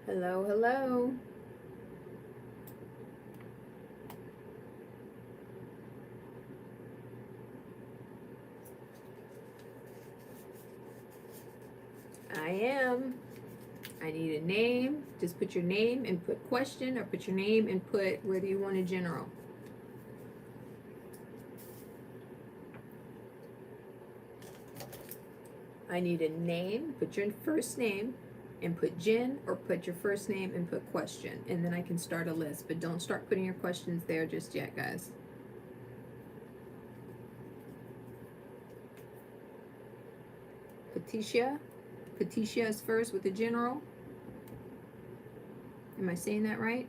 Hello, hello. I am. I need a name. Just put your name and put question, or put your name and put whether you want a general. I need a name. Put your first name and put Jen, or put your first name and put question, and then I can start a list. But don't start putting your questions there just yet, guys. Patricia. Patricia is first with the general. Am I saying that right?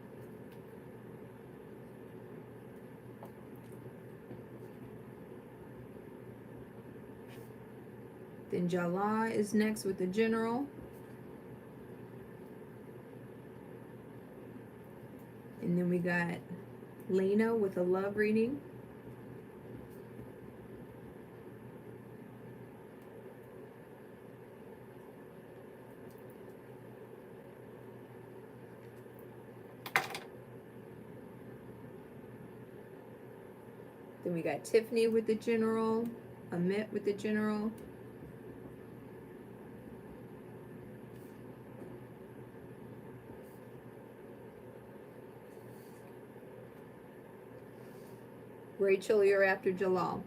Then Jala is next with the general. And then we got Lena with a love reading. Then we got Tiffany with the general, Amit with the general. Rachel, you're after Jalal.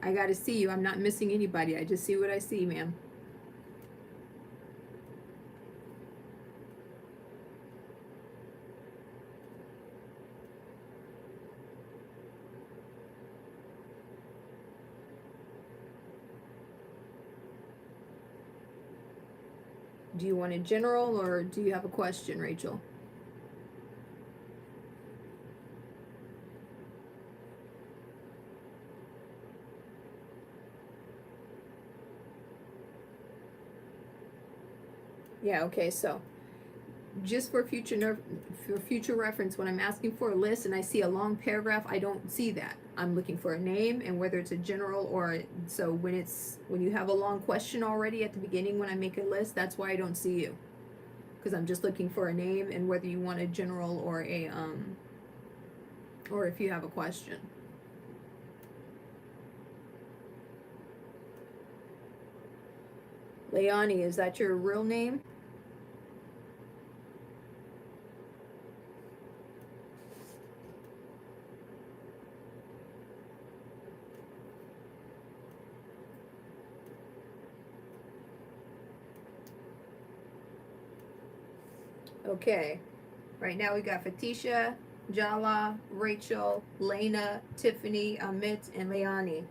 I gotta see you. I'm not missing anybody. I just see what I see, ma'am. Do you want a general, or do you have a question, Rachel? Yeah, okay, so just for future reference, when I'm asking for a list and I see a long paragraph, I don't see that. I'm looking for a name, and whether it's a general or so when you have a long question already at the beginning when I make a list, that's why I don't see you, because I'm just looking for a name and whether you want a general or a or if you have a question. Leonie, is that your real name? Okay, right now we got Fatisha, Jala, Rachel, Lena, Tiffany, Amit, and Leonie.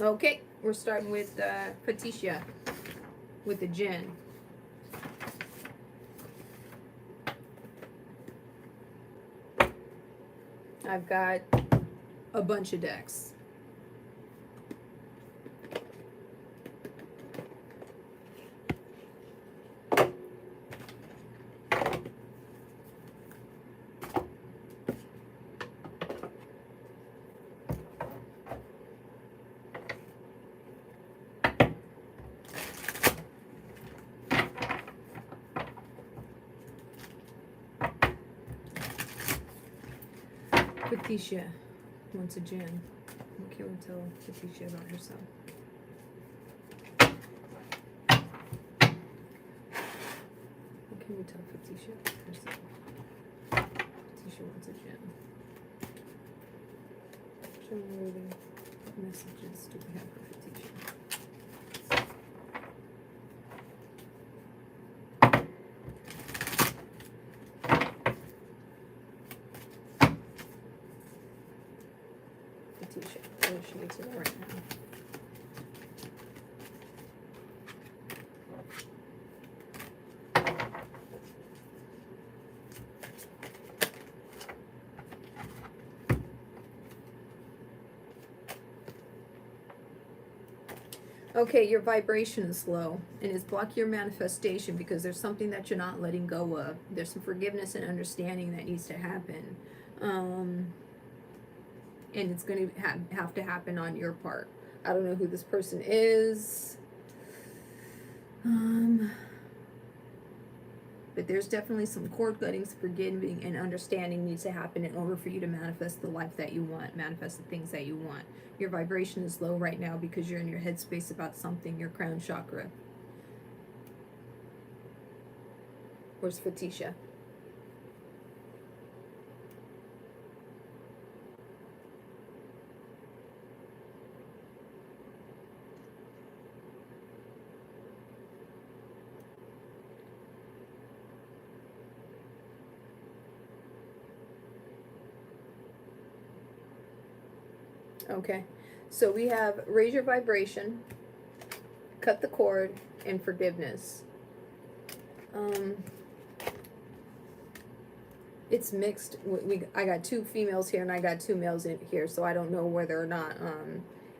Okay, we're starting with Fatisha with the Jen. I've got a bunch of decks. Fatisha wants a Jen. What can we tell Fatisha about herself? What can we tell Fatisha about herself? Fatisha wants a Jen. Show me reading. What messages do we have for Fatisha? Fatisha, what does she need to know right now? Okay, your vibration is low, and it's blocking your manifestation because there's something that you're not letting go of. There's some forgiveness and understanding that needs to happen. And it's going to have to happen on your part. I don't know who this person is. But there's definitely some cord cuttings, forgiving, and understanding needs to happen in order for you to manifest the life that you want, manifest the things that you want. Your vibration is low right now because you're in your headspace about something, your crown chakra. Where's Fatisha? Okay, so we have raise your vibration, cut the cord, and forgiveness. It's mixed. I got two females here and I got two males in here, so I don't know whether or not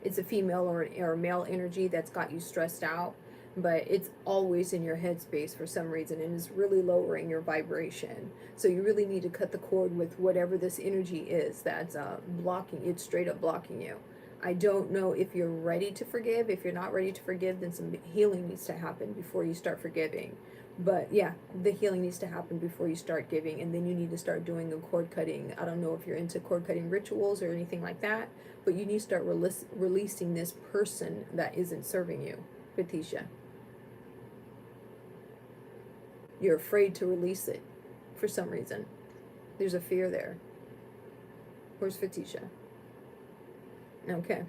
it's a female or a male energy that's got you stressed out, but it's always in your headspace for some reason, and it's really lowering your vibration. So you really need to cut the cord with whatever this energy is that's blocking. It's straight up blocking you. I don't know if you're ready to forgive. If you're not ready to forgive, then some healing needs to happen before you start forgiving. But yeah, the healing needs to happen before you start giving, and then you need to start doing the cord cutting. I don't know if you're into cord cutting rituals or anything like that, but you need to start releasing this person that isn't serving you, Fatisha. You're afraid to release it for some reason. There's a fear there. Where's Fatisha? Okay.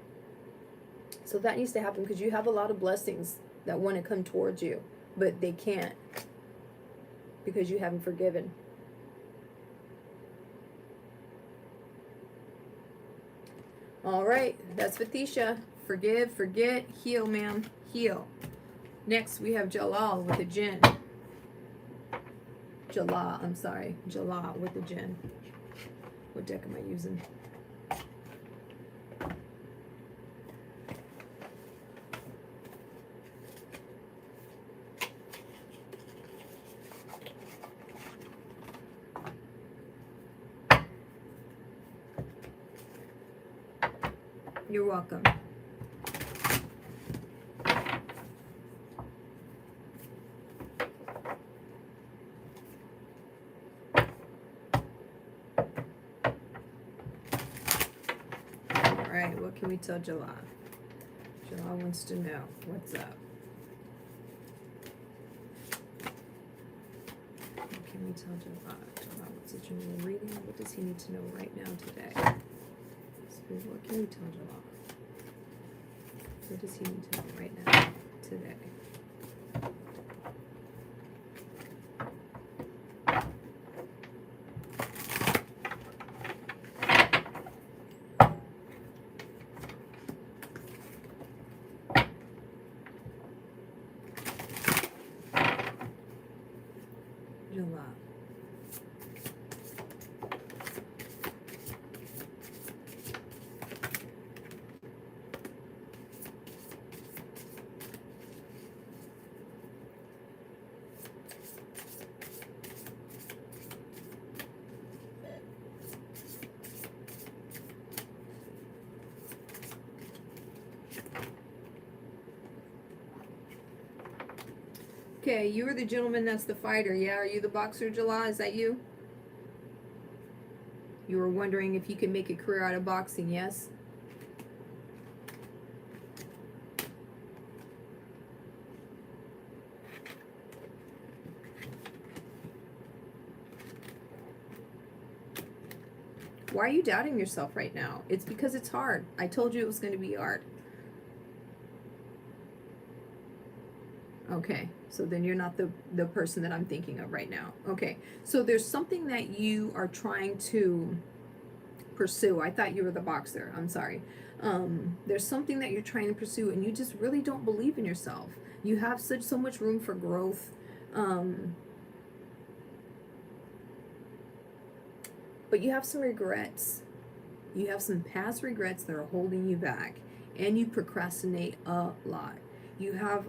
So that needs to happen because you have a lot of blessings that want to come towards you, but they can't because you haven't forgiven. All right, that's Fatisha. Forgive, forget, heal, ma'am, heal. Next, we have Jalal with a Jinn. Jalal with a Jinn. What deck am I using? You're welcome. All right, what can we tell Jalal? Jalal wants to know what's up. What can we tell Jalal? Jalal, what's a general reading? What does he need to know right now today? What can we tell Jalal? What does he need to know right now, today? Jalal. Okay, you are the gentleman that's the fighter. Yeah, are you the boxer, Jalal? Is that you? You were wondering if you could make a career out of boxing, yes? Why are you doubting yourself right now? It's because it's hard. I told you it was going to be hard. Okay, so then you're not the person that I'm thinking of right now. Okay, so there's something that you are trying to pursue. I thought you were the boxer. I'm sorry. There's something that you're trying to pursue, and you just really don't believe in yourself. You have so much room for growth. But you have some regrets. You have some past regrets that are holding you back, and you procrastinate a lot. You have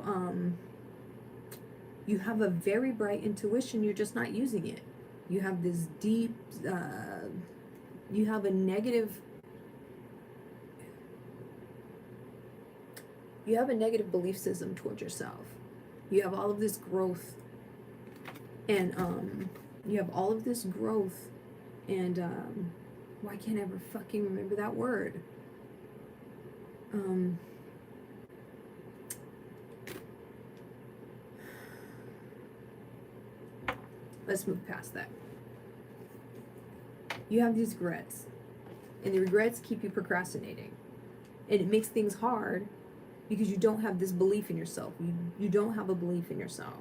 a very bright intuition, you're just not using it. You have this deep, you have a negative belief system towards yourself. You have all of this growth, and why can't I ever fucking remember that word? Let's move past that. You have these regrets, and the regrets keep you procrastinating, and it makes things hard because you don't have this belief in yourself. You don't have a belief in yourself.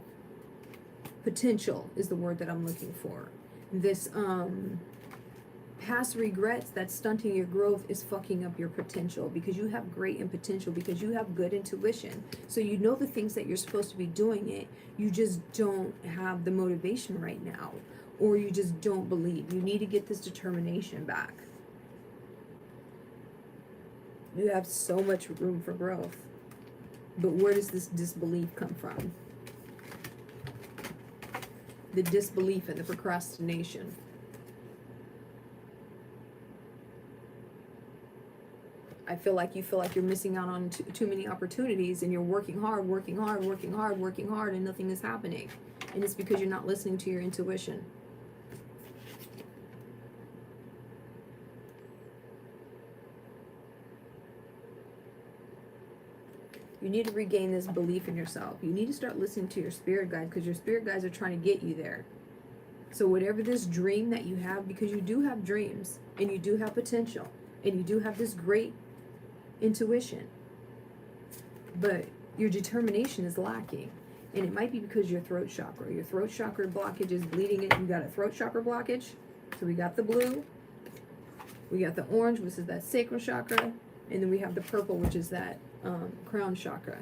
Potential is the word that I'm looking for. This past regrets that's stunting your growth is fucking up your potential, because you have great potential, because you have good intuition. So you know the things that you're supposed to be doing it. You just don't have the motivation right now, or you just don't believe. You need to get this determination back. You have so much room for growth. But where does this disbelief come from? The disbelief and the procrastination. I feel like you're missing out on too many opportunities, and you're working hard, and nothing is happening. And it's because you're not listening to your intuition. You need to regain this belief in yourself. You need to start listening to your spirit guides, because your spirit guides are trying to get you there. So whatever this dream that you have, because you do have dreams, and you do have potential, and you do have this great intuition, but your determination is lacking. And it might be because your throat chakra blockage is bleeding it. You got a throat chakra blockage. So we got the blue, we got the orange, which is that sacral chakra, and then we have the purple, which is that crown chakra.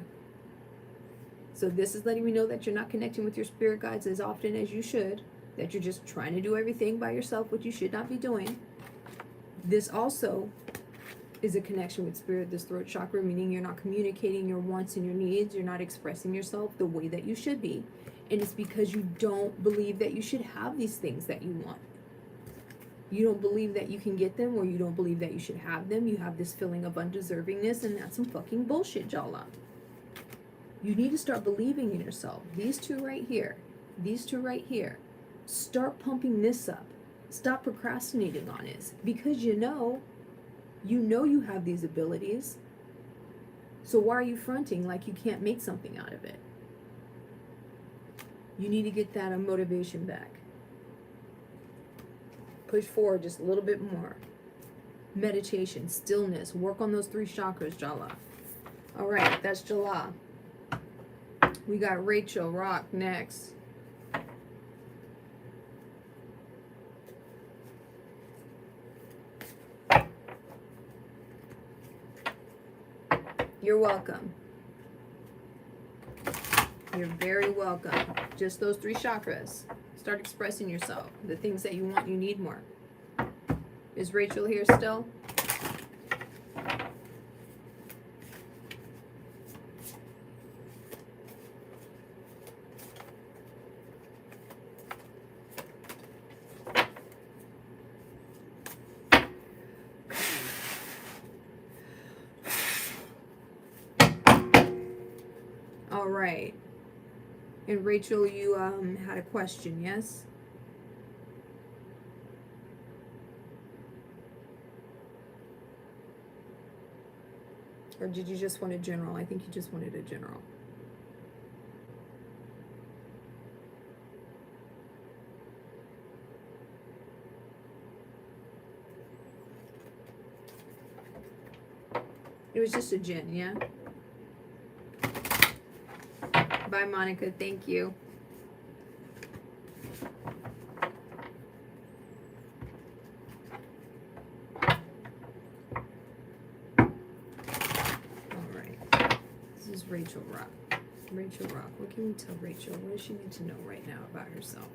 So this is letting me know that you're not connecting with your spirit guides as often as you should, that you're just trying to do everything by yourself, which you should not be doing. This also is a connection with spirit, this throat chakra, meaning you're not communicating your wants and your needs. You're not expressing yourself the way that you should be. And it's because you don't believe that you should have these things that you want. You don't believe that you can get them, or you don't believe that you should have them. You have this feeling of undeservingness, and that's some fucking bullshit, Jala. You need to start believing in yourself. These two right here. Start pumping this up. Stop procrastinating on it, because you know you have these abilities. So why are you fronting like you can't make something out of it? You need to get that motivation back. Push forward just a little bit more. Meditation, stillness, work on those 3 chakras, Jala. All right, that's Jala. We got Rachel Rock next. You're welcome. You're very welcome. Just those 3 chakras. Start expressing yourself. The things that you want, you need more. Is Rachel here still? All right. And Rachel, you had a question, yes? Or did you just want a general? I think you just wanted a general. It was just a gen, yeah? Bye, Monica. Thank you. All right. This is Rachel Rock. Rachel Rock. What can we tell Rachel? What does she need to know right now about herself?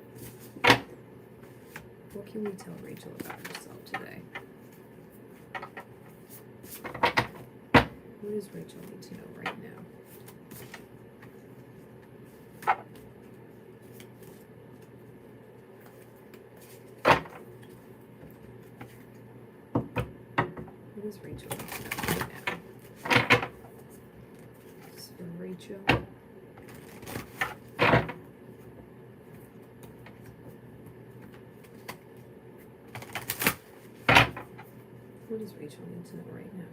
What can we tell Rachel about herself today? What does Rachel need to know right now? What is Rachel right now? It's for Rachel. What does Rachel need to know right now?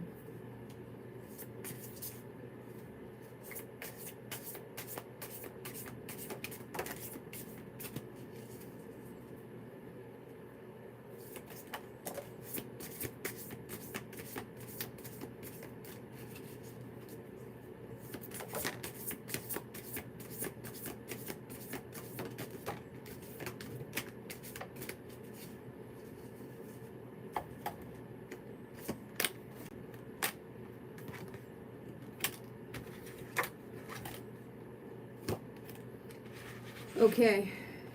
Okay,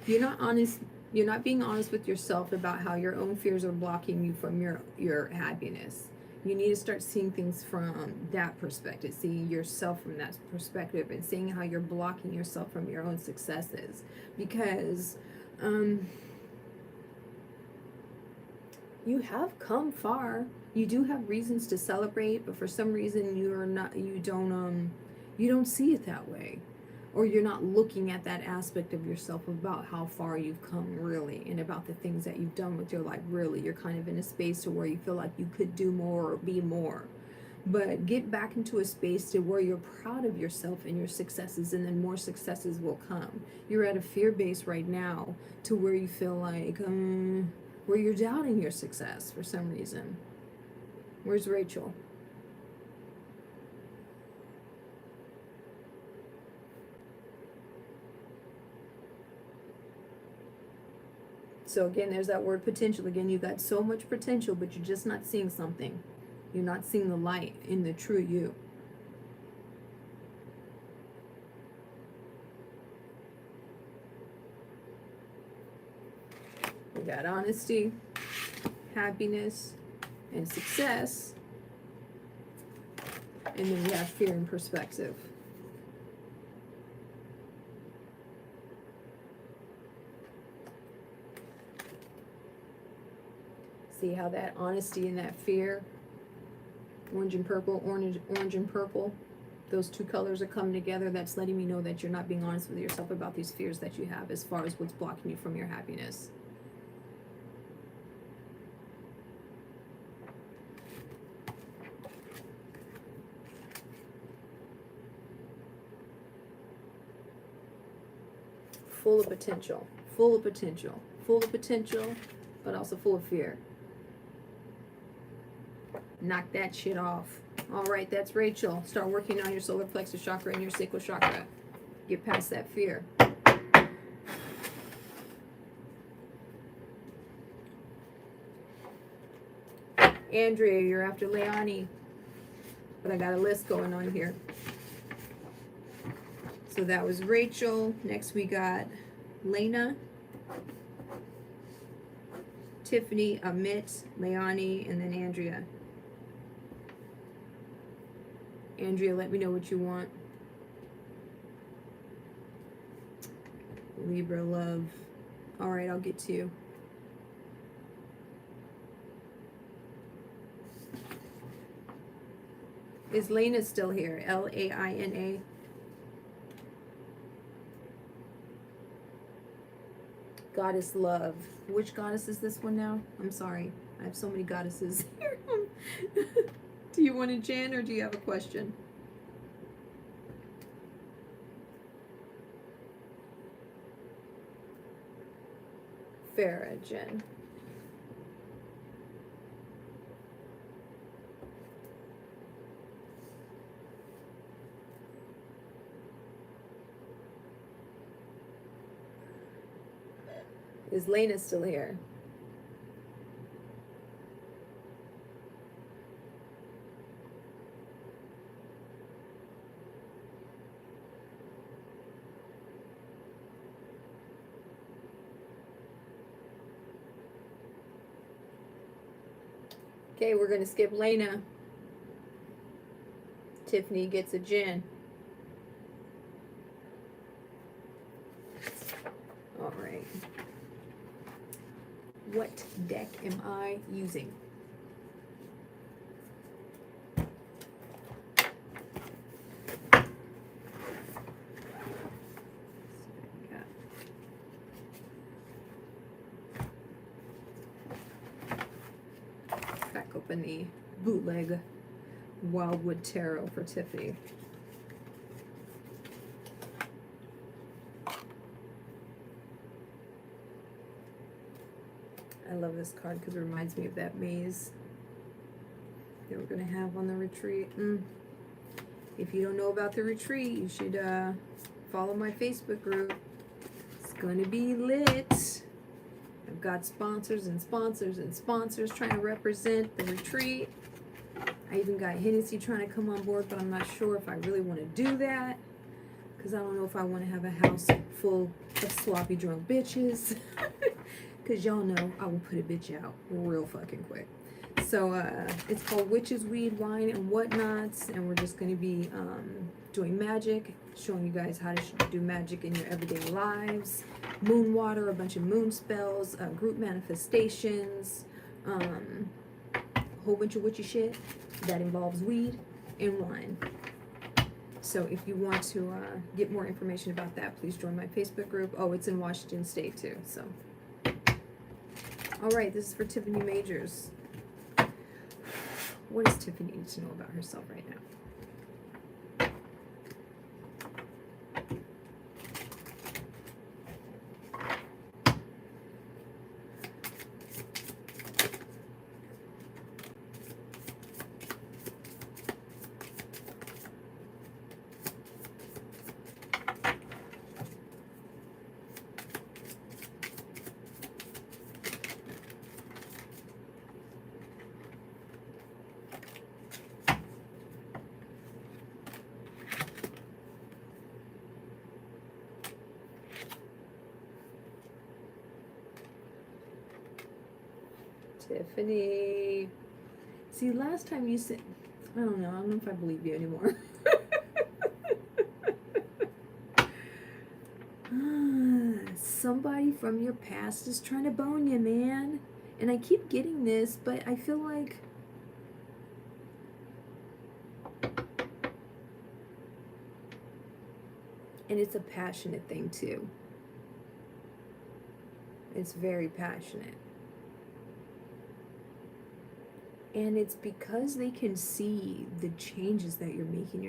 you're not being honest with yourself about how your own fears are blocking you from your happiness. You need to start seeing things from that perspective, seeing yourself from that perspective, and seeing how you're blocking yourself from your own successes. Because you have come far. You do have reasons to celebrate, but for some reason you don't see it that way. Or you're not looking at that aspect of yourself about how far you've come really, and about the things that you've done with your life really. You're kind of in a space to where you feel like you could do more or be more. But get back into a space to where you're proud of yourself and your successes, and then more successes will come. You're at a fear base right now to where you feel like, where you're doubting your success for some reason. Where's Rachel? So again, there's that word potential. Again, you got so much potential, but you're just not seeing something. You're not seeing the light in the true you. We got honesty, happiness, and success. And then we have fear and perspective. See how that honesty and that fear, orange and purple, orange and purple, those two colors are coming together. That's letting me know that you're not being honest with yourself about these fears that you have as far as what's blocking you from your happiness. Full of potential, full of potential, full of potential, but also full of fear. Knock that shit off. All right, that's Rachel. Start working on your solar plexus chakra and your sacral chakra. Get past that fear. Andrea, you're after Leonie. But I got a list going on here. So that was Rachel. Next we got Lena, Tiffany, Amit, Leonie, and then Andrea. Andrea, let me know what you want. Libra love. All right, I'll get to you. Is Lena still here? Laina. Goddess love. Which goddess is this one now? I'm sorry. I have so many goddesses here. Do you want a Jen or do you have a question? Farah, Jen. Is Lena still here? Okay, we're going to skip Lena. Tiffany gets a Jen. All right. What deck am I using? Crack open the bootleg Wildwood Tarot for Tiffany. I love this card because it reminds me of that maze that we're going to have on the retreat. If you don't know about the retreat, you should follow my Facebook group. It's going to be lit. I've got sponsors and sponsors and sponsors trying to represent the retreat. I even got Hennessy trying to come on board, but I'm not sure if I really want to do that because I don't know if I want to have a house full of sloppy drunk bitches. Because y'all know I will put a bitch out real fucking quick. So it's called Witches, Weed, Wine, and Whatnots, and we're just going to be doing magic, showing you guys how to do magic in your everyday lives, moon water, a bunch of moon spells, group manifestations, a whole bunch of witchy shit that involves weed and wine. So if you want to get more information about that, please join my Facebook group. Oh, it's in Washington State too, so. All right, this is for Tiffany Majors. What does Tiffany need to know about herself right now? Tiffany. See, last time you said, I don't know if I believe you anymore. Somebody from your past is trying to bone you, man. And I keep getting this, but I feel like and it's a passionate thing too. It's very passionate. And it's because they can see the changes that you're making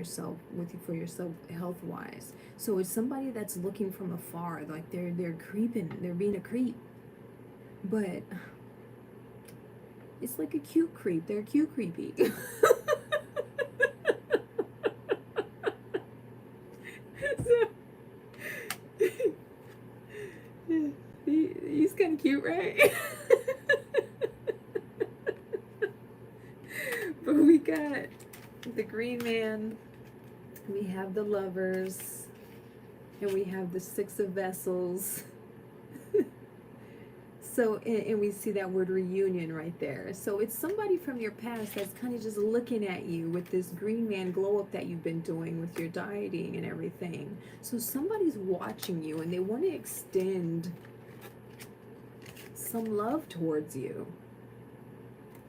for yourself health-wise. So it's somebody that's looking from afar, like they're creeping, they're being a creep. But it's like a cute creep. They're cute creepy. So, he's kind of cute, right? But we got the Green Man, we have the Lovers, and we have the Six of Vessels. So, and we see that word reunion right there. So it's somebody from your past that's kind of just looking at you with this Green Man glow up that you've been doing with your dieting and everything. So somebody's watching you and they want to extend some love towards you.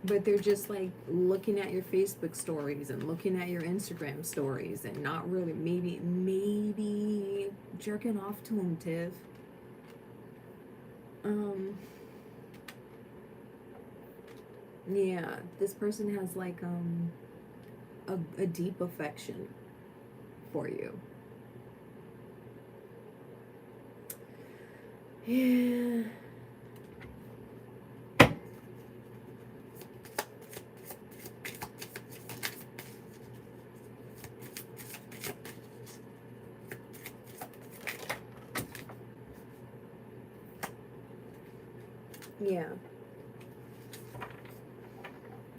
But they're just like looking at your Facebook stories and looking at your Instagram stories and not really, maybe jerking off to them, Tiff. Yeah, this person has like a deep affection for you. Yeah. Yeah.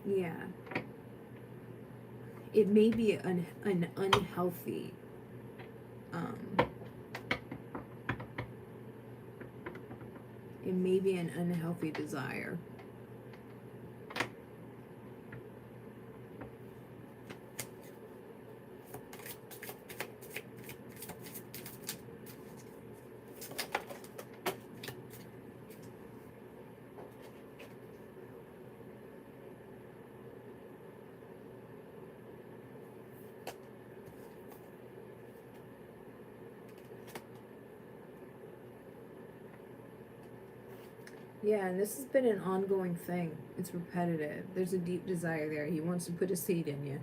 Yeah. It may be an unhealthy it may be an unhealthy desire. Yeah, and this has been an ongoing thing. It's repetitive. There's a deep desire there. He wants to put a seed in you.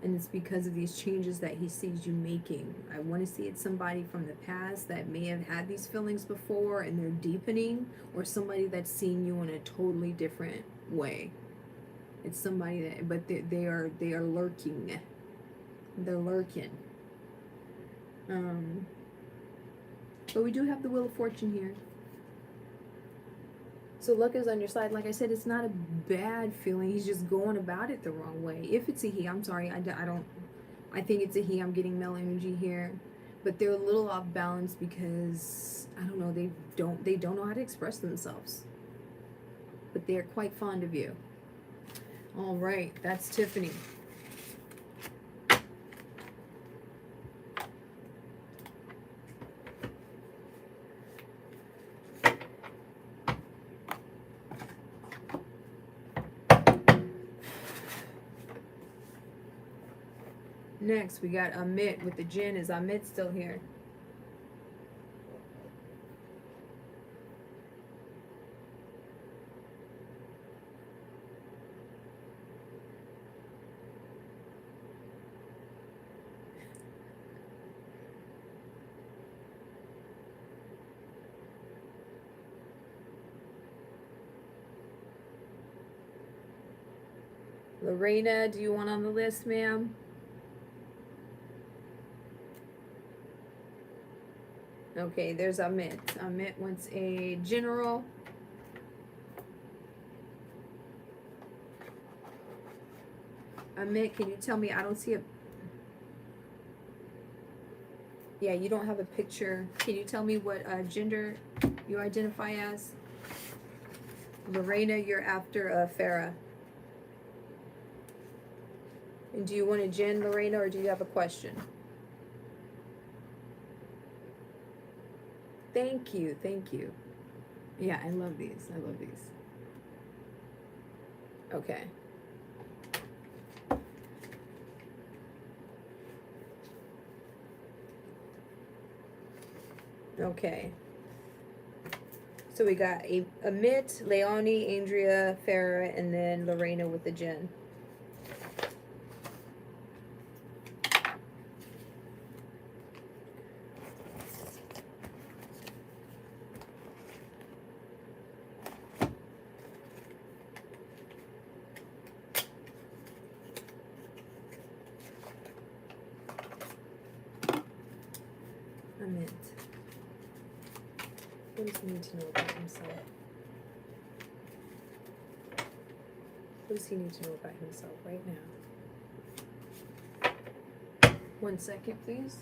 And it's because of these changes that he sees you making. I want to see it's somebody from the past that may have had these feelings before and they're deepening, or somebody that's seeing you in a totally different way. It's somebody that, but they are lurking. They're lurking. But we do have the Wheel of Fortune here. So luck is on your side. Like I said, it's not a bad feeling. He's just going about it the wrong way. If it's a he, I'm sorry. I think it's a he. I'm getting male energy here. But they're a little off balance because, I don't know, they don't know how to express themselves. But they're quite fond of you. All right, that's Tiffany. Next, we got Amit with the Jinn. Is Amit still here? Lorena, do you want on the list, ma'am? Okay, there's Amit. Amit wants a general. Amit, can you tell me? I don't see a... Yeah, you don't have a picture. Can you tell me what gender you identify as? Lorena, you're after Farah. And do you want a Jen, Lorena, or do you have a question? Thank you, thank you. Yeah, I love these. I love these. Okay. Okay. So we got Amit, Leonie, Andrea, Farah, and then Lorena with the Jen. Amit. What does he need to know about himself? What does he need to know about himself right now? 1 second, please.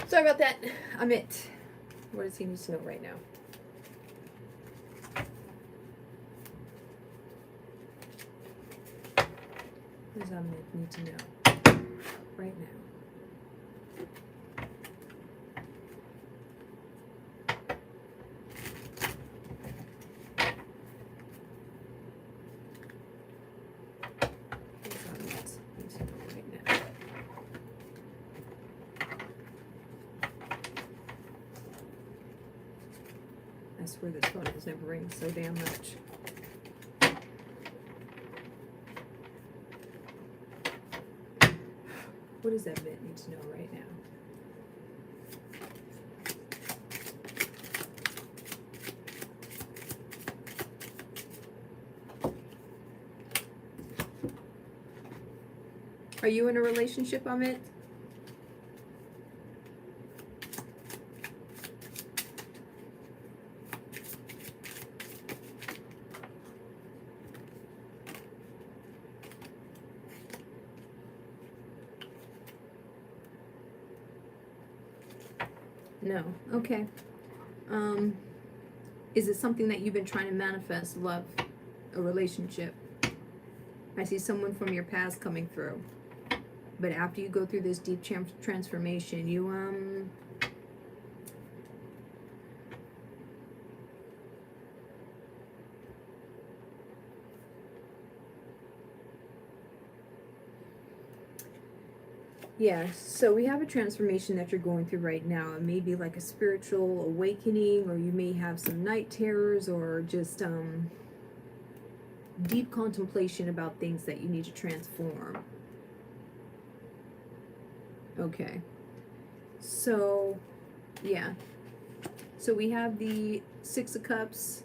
Sorry about that. Amit. What does he need to know right now? What does Amit need to know right now? What does Amit need to know right now? I swear this phone has never ringed so damn much. What does that Amit need to know right now? Are you in a relationship, Amit? No. Okay. Is it something that you've been trying to manifest? Love, a relationship? I see someone from your past coming through. But after you go through this deep transformation, you, yeah, so we have a transformation that you're going through right now. It may be like a spiritual awakening, or you may have some night terrors, or just deep contemplation about things that you need to transform. Okay. So, yeah. So we have the Six of Cups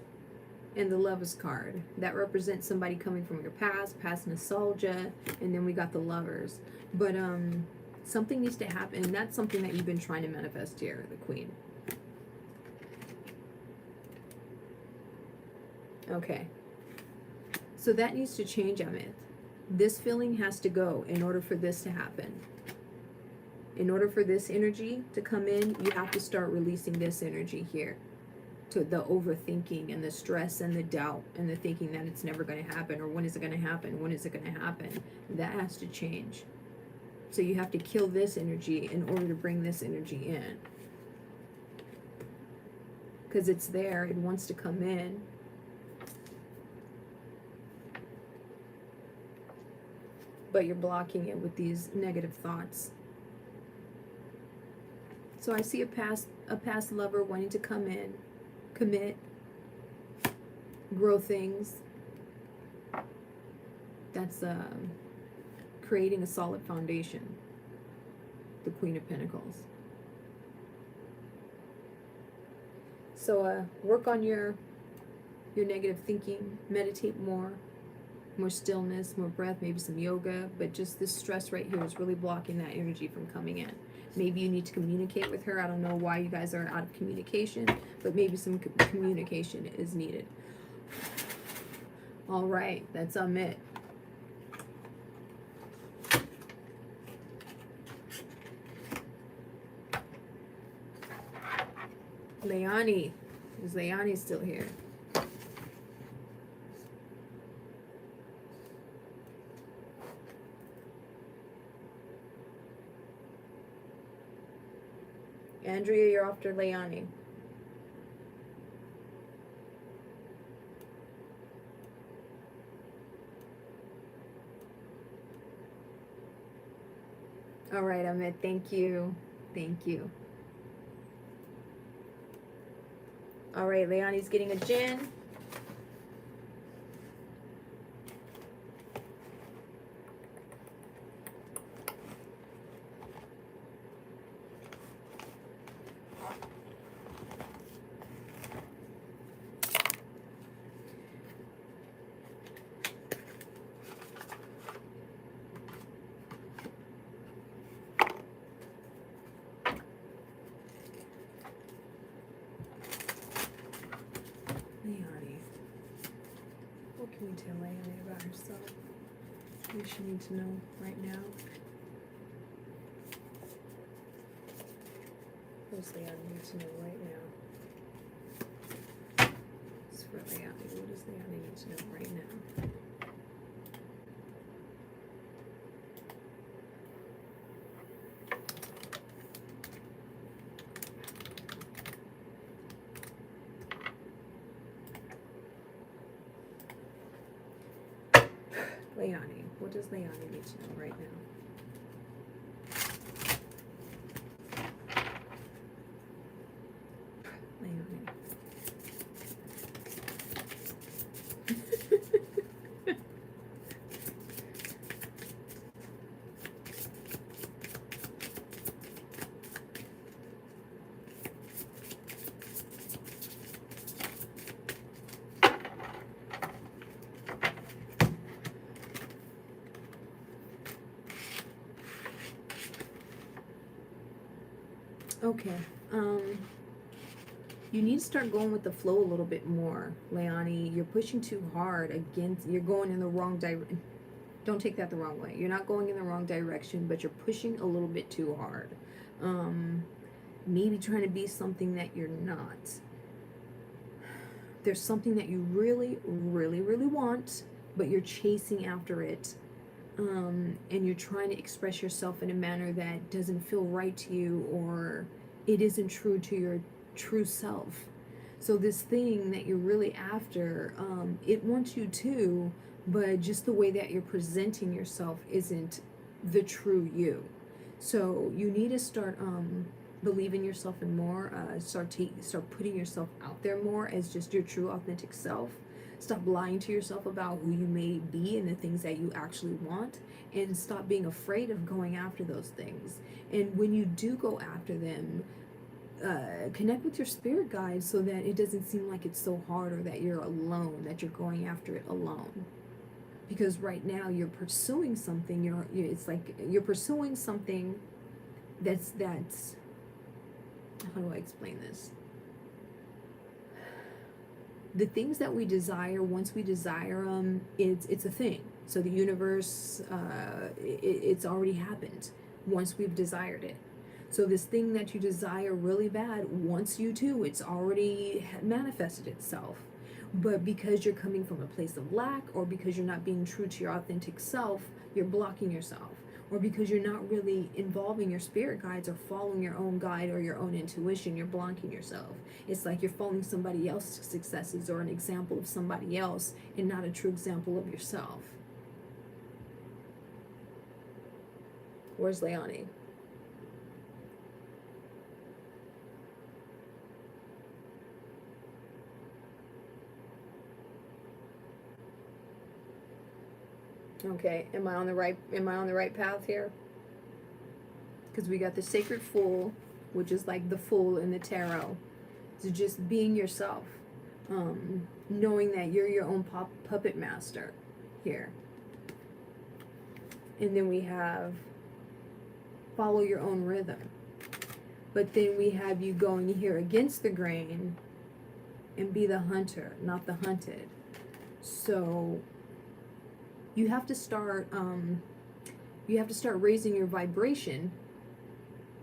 and the Lovers card. That represents somebody coming from your past nostalgia, and then we got the Lovers. But something needs to happen, and that's something that you've been trying to manifest here, the Queen. Okay. So that needs to change, Amit. This feeling has to go in order for this to happen. In order for this energy to come in, you have to start releasing this energy here. To the overthinking and the stress and the doubt and the thinking that it's never going to happen, or when is it going to happen? When is it going to happen? That has to change. So you have to kill this energy in order to bring this energy in. Because it's there, it wants to come in. But you're blocking it with these negative thoughts. So I see a past lover wanting to come in, commit, grow things. That's creating a solid foundation. The Queen of Pentacles. So work on your negative thinking, meditate more stillness, more breath, maybe some yoga, but just this stress right here is really blocking that energy from coming in. Maybe you need to communicate with her. I don't know why you guys are out of communication, but maybe some communication is needed. All right, that's Amit. Leani. Is Leani still here? Andrea, you're after Leani. All right, Amit, thank you. Thank you. All right, Leani's getting a gin. Leani. What can we tell Leani about herself? What does she need to know right now? What does Leani need to know right now? It's for Leani. What does Leani need to know right now? Leani, what does Leani need to know right now? Leani. Okay, you need to start going with the flow a little bit more, Leani. You're pushing too hard against, you're going in the wrong direction. Don't take that the wrong way. You're not going in the wrong direction, but you're pushing a little bit too hard. maybe trying to be something that you're not. There's something that you really, really, really want, but you're chasing after it. And you're trying to express yourself in a manner that doesn't feel right to you, or it isn't true to your true self. So this thing that you're really after, it wants you too, but just the way that you're presenting yourself isn't the true you. So you need to start believing yourself in more, start putting yourself out there more as just your true authentic self. Stop lying to yourself about who you may be and the things that you actually want, and stop being afraid of going after those things. And when you do go after them, connect with your spirit guides so that it doesn't seem like it's so hard, or that you're alone, that you're going after it alone. Because right now you're pursuing something, it's like you're pursuing something that's how do I explain this? The things that we desire, once we desire them, it's a thing. So the universe, it's already happened once we've desired it. So this thing that you desire really bad, wants you to, it's already manifested itself. But because you're coming from a place of lack, or because you're not being true to your authentic self, you're blocking yourself. Or because you're not really involving your spirit guides or following your own guide or your own intuition, you're blocking yourself. It's like you're following somebody else's successes or an example of somebody else, and not a true example of yourself. Where's Leonie? Okay, am I on the right path here? Because we got the sacred fool, which is like the fool in the tarot. So just being yourself, knowing that you're your own puppet master here. And then we have follow your own rhythm. But then we have you going here against the grain and be the hunter, not the hunted. So you have to start raising your vibration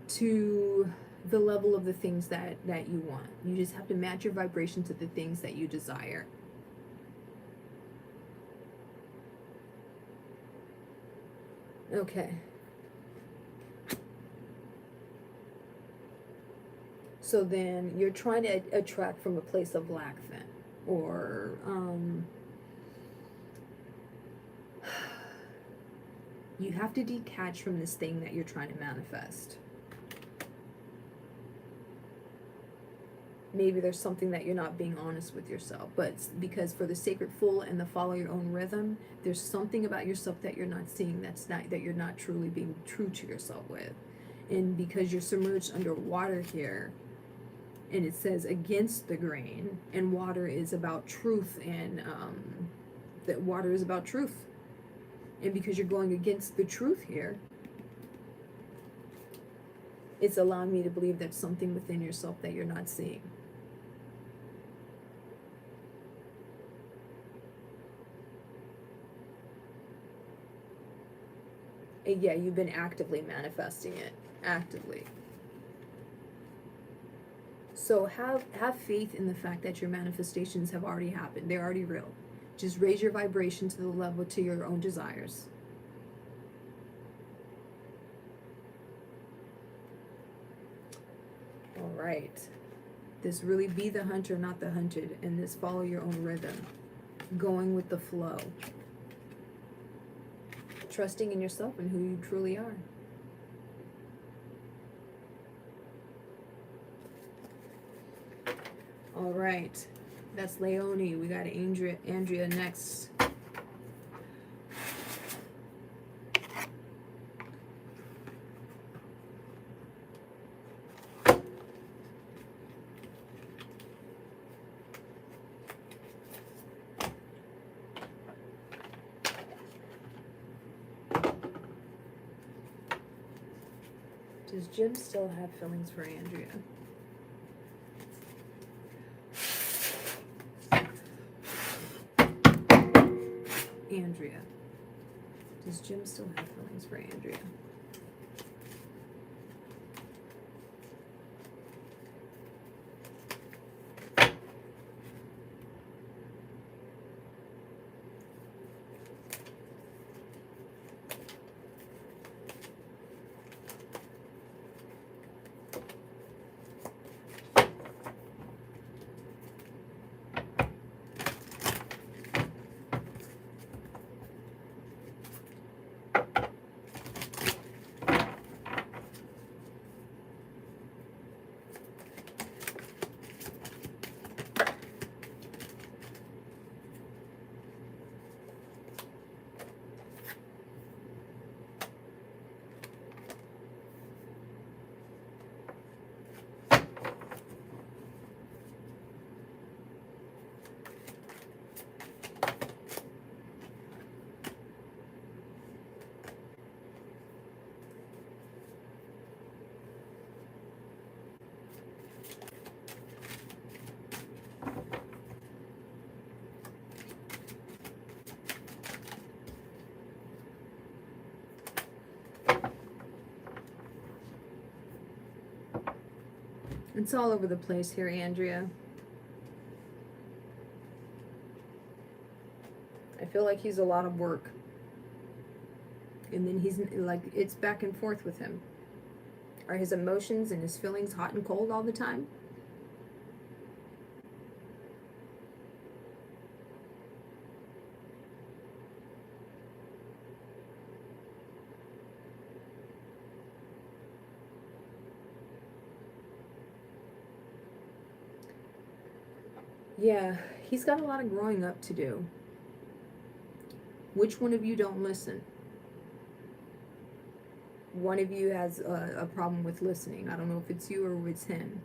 to the level of the things that you want. You just have to match your vibration to the things that you desire. Okay. So then you're trying to attract from a place of lack then, or you have to detach from this thing that you're trying to manifest. Maybe there's something that you're not being honest with yourself, but because for the sacred fool and the follow your own rhythm, there's something about yourself that you're not seeing, that you're not truly being true to yourself with. And because you're submerged under water here, and it says against the grain, and water is about truth, and that water is about truth. And because you're going against the truth here, it's allowing me to believe there's something within yourself that you're not seeing. And yeah, you've been actively manifesting it. Actively. So have faith in the fact that your manifestations have already happened. They're already real. Just raise your vibration to the level to your own desires. All right. This really be the hunter, not the hunted, and this follow your own rhythm. Going with the flow. Trusting in yourself and who you truly are. All right. That's Leonie. We got Andrea next. Does Jim still have feelings for Andrea? Andrea. Does Jim still have feelings for Andrea? It's all over the place here, Andrea. I feel like he's a lot of work. And then he's like, it's back and forth with him. Are his emotions and his feelings hot and cold all the time? Yeah, he's got a lot of growing up to do. Which one of you don't listen? One of you has a problem with listening. I don't know if it's you or it's him.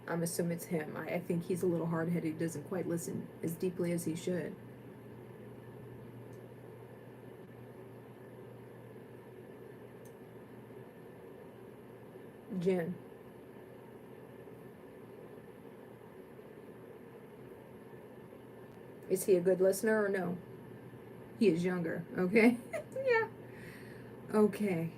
I'm assuming it's him. I think he's a little hard-headed. He doesn't quite listen as deeply as he should. Jen. Is he a good listener or no? He is younger, okay? Yeah. Okay.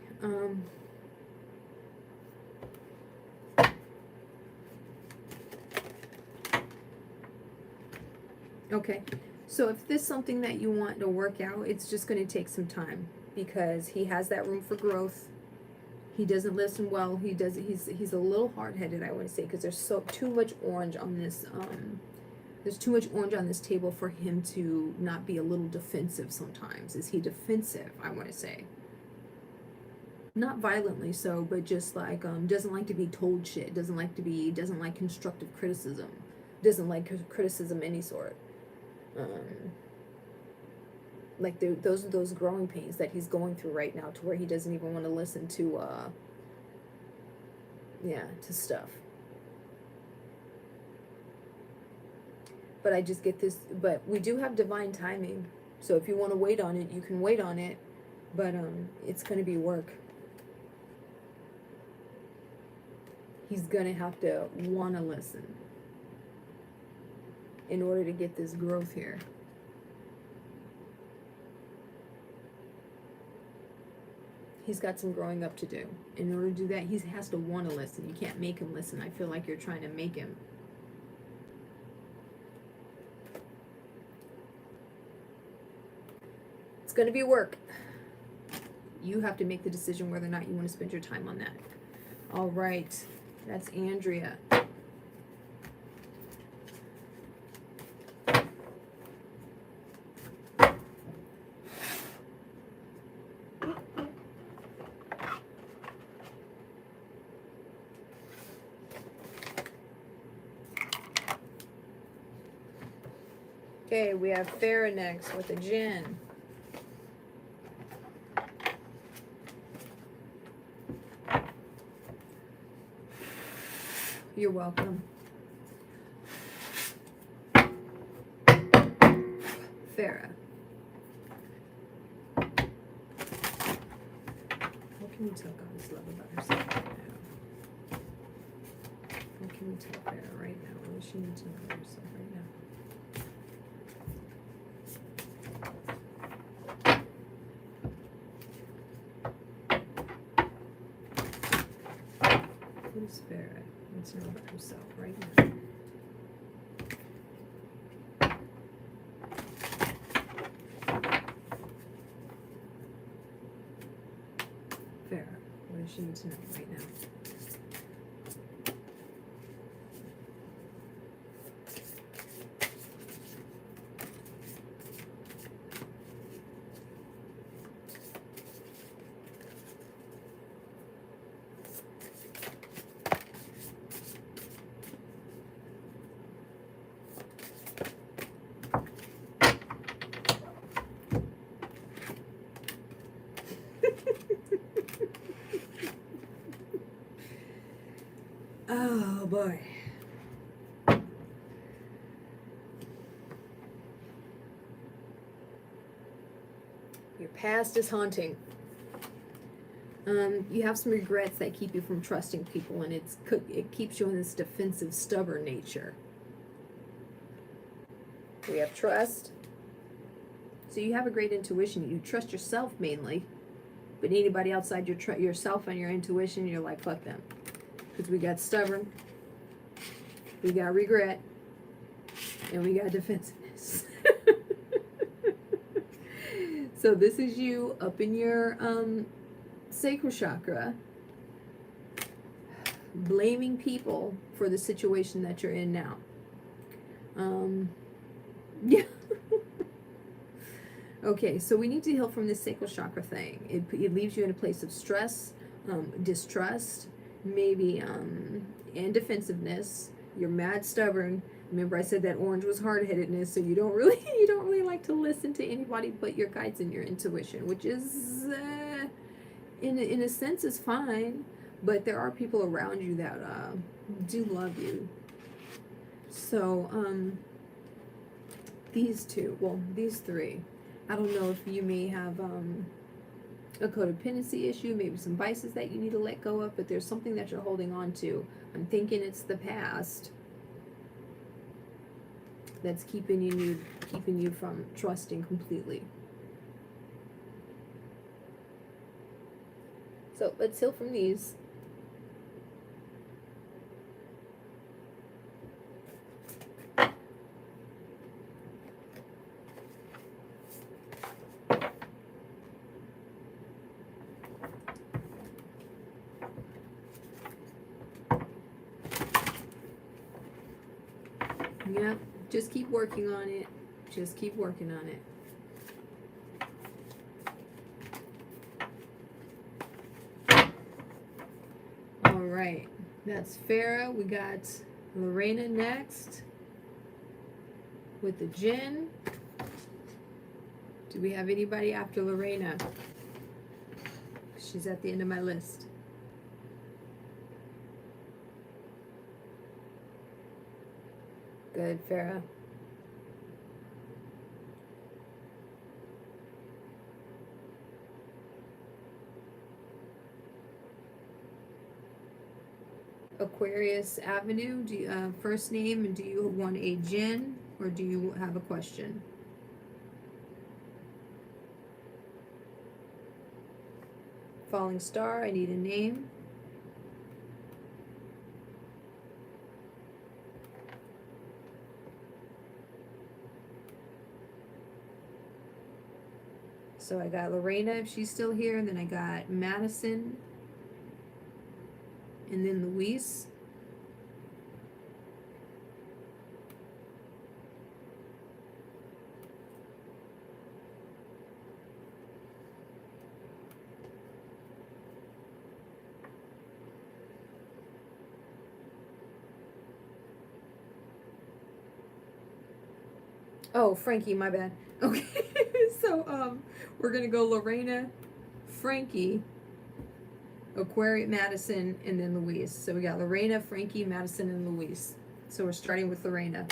Okay. So if this is something that you want to work out, it's just going to take some time because he has that room for growth. He doesn't listen well. He's a little hard-headed, I want to say, because there's too much orange on this there's too much orange on this table for him to not be a little defensive sometimes. Is he defensive, I want to say? Not violently so, but just like, doesn't like to be told shit, doesn't like constructive criticism, doesn't like criticism any sort. Like those growing pains that he's going through right now to where he doesn't even want to listen to, to stuff. But I just get this, but we do have divine timing. So if you want to wait on it, you can wait on it. But it's going to be work. He's going to have to want to listen in order to get this growth here. He's got some growing up to do. In order to do that, he has to want to listen. You can't make him listen. I feel like you're trying to make him. It's going to be work. You have to make the decision whether or not you want to spend your time on that. All right. That's Andrea. Okay, we have Farah next with a Jen. You're welcome. Farah. What can you tell God's love about herself right now? What can you tell Farah right now? What does she need to know about herself right now? What is Farah? To know about himself right now. Farah, what does she need to know right now? Oh boy. Your past is haunting. You have some regrets that keep you from trusting people, and it keeps you in this defensive, stubborn nature. We have trust. So you have a great intuition. You trust yourself mainly. But anybody outside yourself and your intuition, you're like, fuck them. Because we got stubborn, we got regret, and we got defensiveness. So this is you up in your sacral chakra, blaming people for the situation that you're in now. Yeah. Okay, so we need to heal from this sacral chakra thing. It leaves you in a place of stress, distrust, maybe, and defensiveness. You're mad stubborn. Remember, I said that orange was hard-headedness, so you don't really like to listen to anybody but your guides and your intuition, which is, in a sense, is fine. But there are people around you that do love you. So, these three. I don't know if you may have a codependency issue, maybe some vices that you need to let go of, but there's something that you're holding on to. I'm thinking it's the past that's keeping you from trusting completely. So let's heal from these. Yep, just keep working on it. Just keep working on it. All right, that's Farah. We got Lorena next with the Jinn. Do we have anybody after Lorena? She's at the end of my list. Good, Farah. Aquarius Avenue, do you, first name, and do you want a Jinn or do you have a question? Falling Star, I need a name. So I got Lorena, if she's still here, and then I got Madison, and then Luis. Oh, Frankie, my bad. Okay, so we're gonna go Lorena, Frankie, Aquarius, Madison, and then Louise. So we got Lorena, Frankie, Madison, and Louise. So we're starting with Lorena.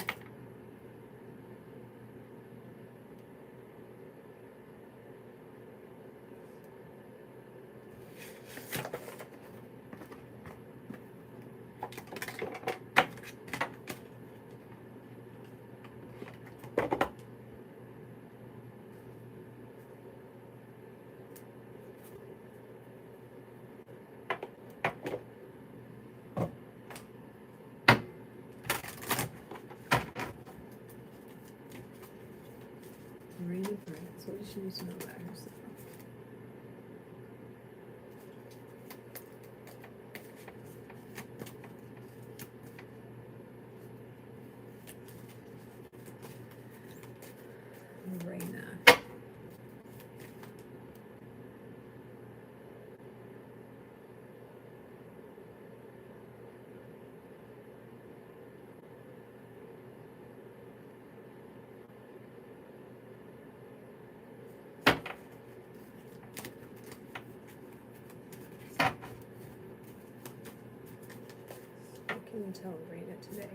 Lorena France. What does she need to know about herself? Lorena. What can we tell Lorena today?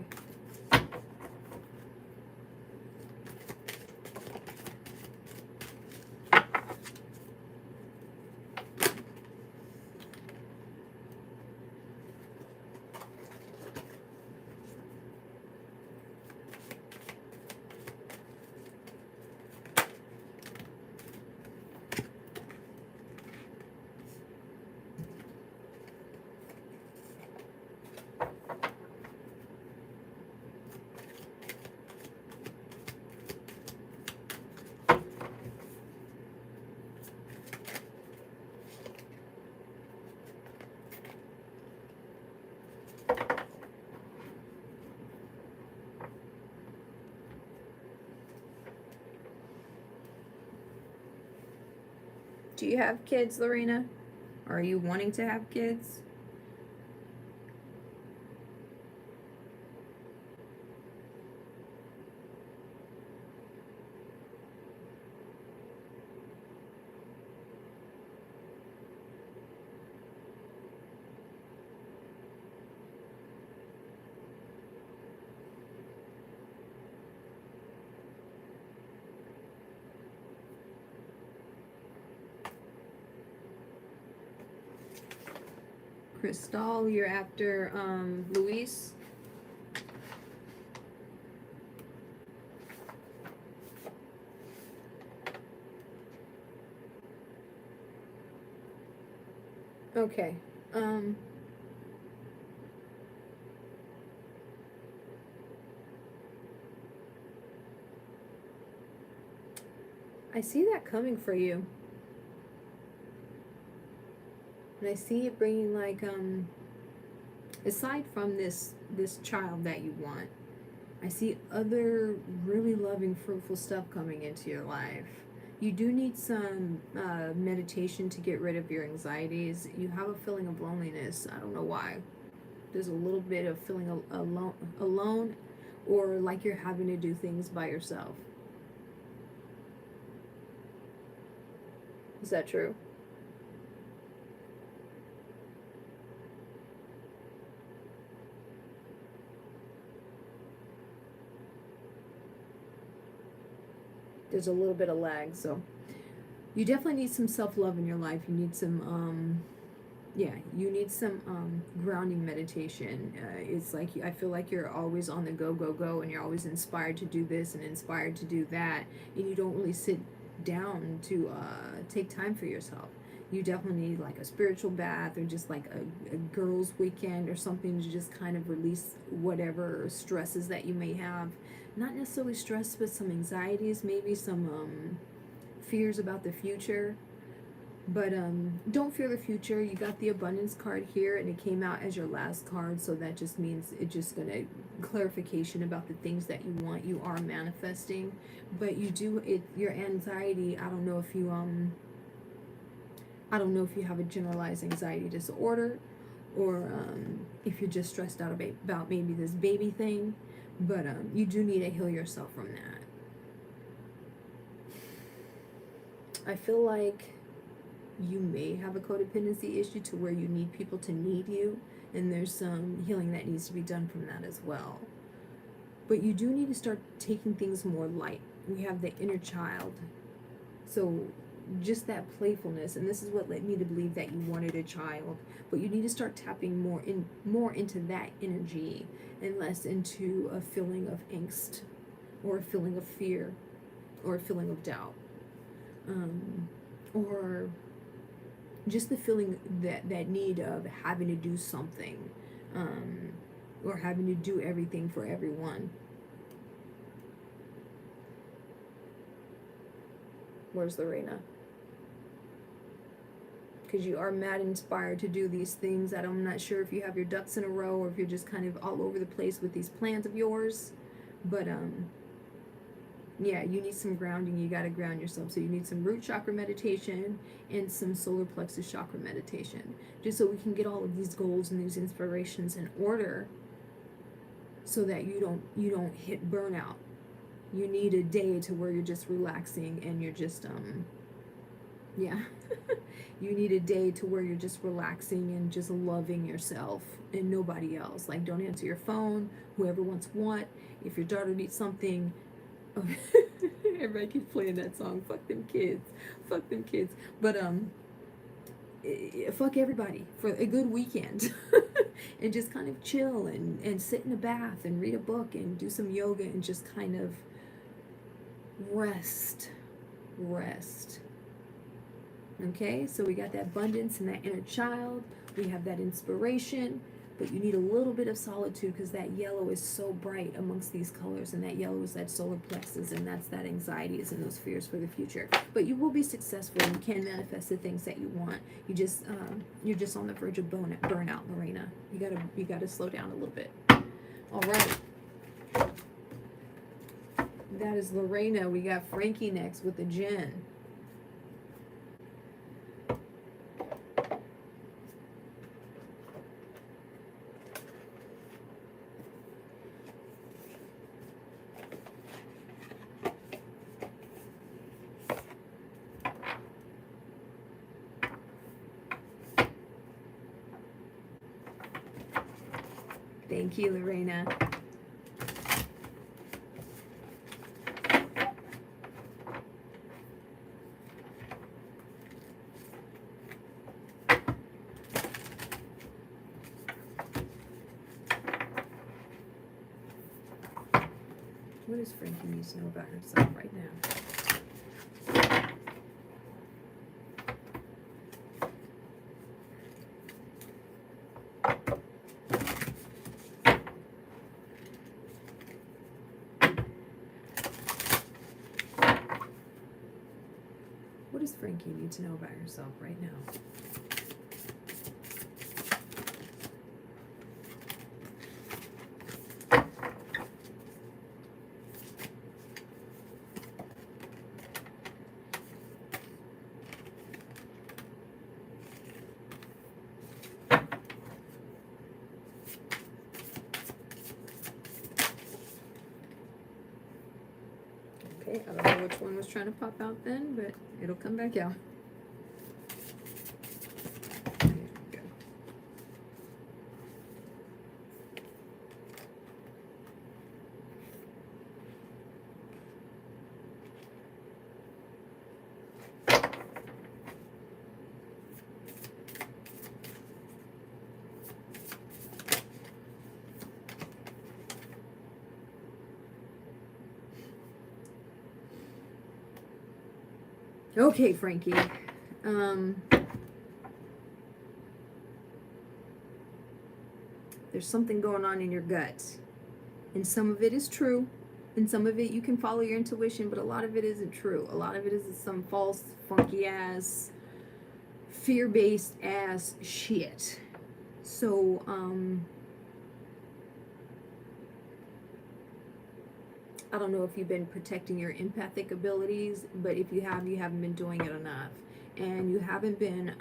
Do you have kids, Lorena? Are you wanting to have kids? Crystal, you're after Luis. Okay. I see that coming for you. And I see it bringing like aside from this child that you want, I see other really loving, fruitful stuff coming into your life. You do need some meditation to get rid of your anxieties. You have a feeling of loneliness. I don't know why. There's a little bit of feeling alone, or like you're having to do things by yourself. Is that true? There's a little bit of lag, so you definitely need some self-love in your life. You need some you need some grounding meditation. It's like I feel like you're always on the go, and you're always inspired to do this and inspired to do that, and you don't really sit down to take time for yourself. You definitely need like a spiritual bath, or just like a girls' weekend or something to just kind of release whatever stresses that you may have. Not necessarily stress, but some anxieties, maybe some fears about the future. But don't fear the future. You got the abundance card here, and it came out as your last card, so that just means it's just gonna clarification about the things that you want. You are manifesting, but you do it. Your anxiety. I don't know if you have a generalized anxiety disorder, or if you're just stressed out about maybe this baby thing. But you do need to heal yourself from that. I feel like you may have a codependency issue to where you need people to need you, and there's some healing that needs to be done from that as well. But you do need to start taking things more light. We have the inner child, so just that playfulness, and this is what led me to believe that you wanted a child. But you need to start tapping more into that energy, and less into a feeling of angst, or a feeling of fear, or a feeling of doubt, or just the feeling that need of having to do something, or having to do everything for everyone. Where's Lorena? Because you are mad inspired to do these things that I'm not sure if you have your ducks in a row, or if you're just kind of all over the place with these plans of yours. But yeah, you need some grounding. You got to ground yourself. So you need some root chakra meditation and some solar plexus chakra meditation, just so we can get all of these goals and these inspirations in order, so that you don't hit burnout. You need a day to where you're just relaxing, and you're just yeah. You need a day to where you're just relaxing and just loving yourself and nobody else. Like, don't answer your phone. Whoever wants what. If your daughter needs something, everybody keeps playing that song. Fuck them kids. Fuck them kids. But fuck everybody for a good weekend. And just kind of chill and sit in a bath and read a book and do some yoga and just kind of rest. Okay, so we got that abundance and that inner child. We have that inspiration, but you need a little bit of solitude, because that yellow is so bright amongst these colors, and that yellow is that solar plexus, and that's that anxieties and those fears for the future. But you will be successful, and you can manifest the things that you want. You just you're just on the verge of burnout, Lorena. You gotta slow down a little bit. All right. That is Lorena. We got Frankie next with the Jen. Thank you, Lorena. What does Frankie need to know about herself right now? What does Frankie need to know about herself right now? Okay, I don't know which one was trying to pop out then, but it'll come back out. There we go. Okay, Frankie. There's something going on in your gut. And some of it is true. And some of it you can follow your intuition, but a lot of it isn't true. A lot of it is some false, funky ass, fear-based ass shit. So, I don't know if you've been protecting your empathic abilities, but if you have, you haven't been doing it enough. And you haven't been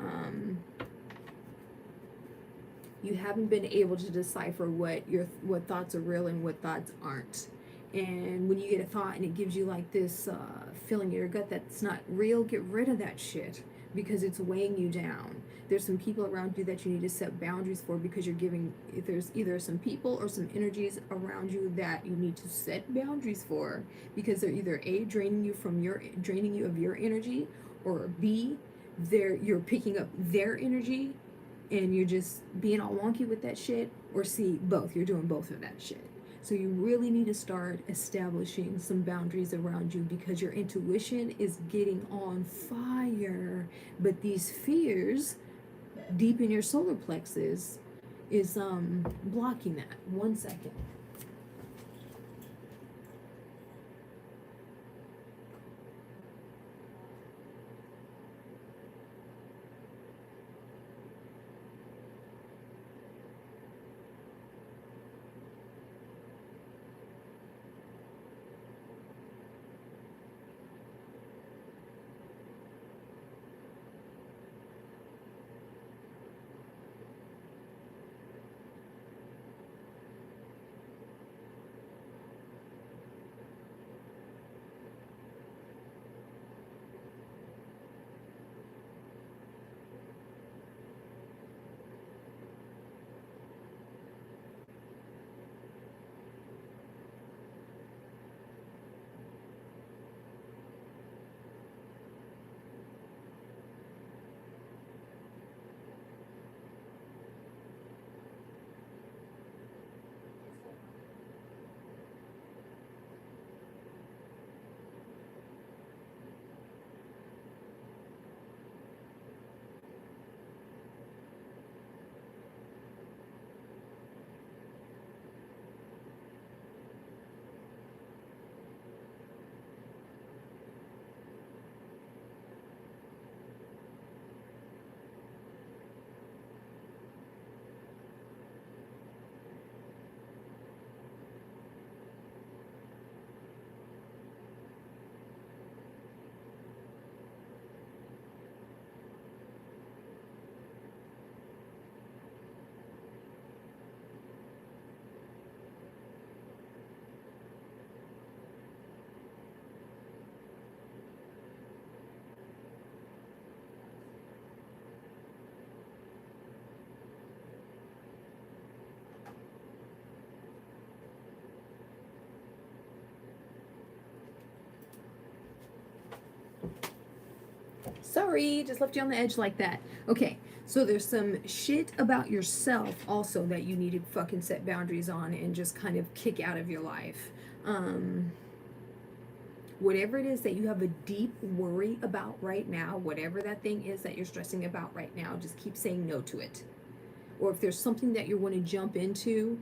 able to decipher what thoughts are real and what thoughts aren't. And when you get a thought and it gives you like this feeling in your gut that's not real, get rid of that shit because it's weighing you down. There's some people around you that you need to set boundaries for because there's either some people or some energies around you that you need to set boundaries for because they're either A, draining you of your energy, or B, you're picking up their energy and you're just being all wonky with that shit, or C, both. You're doing both of that shit. So you really need to start establishing some boundaries around you because your intuition is getting on fire. But these fears deep in your solar plexus is blocking that. 1 second. Sorry, just left you on the edge like that. Okay, so there's some shit about yourself also that you need to fucking set boundaries on and just kind of kick out of your life. Whatever it is that you have a deep worry about right now, whatever that thing is that you're stressing about right now, just keep saying no to it. Or if there's something that you want to jump into,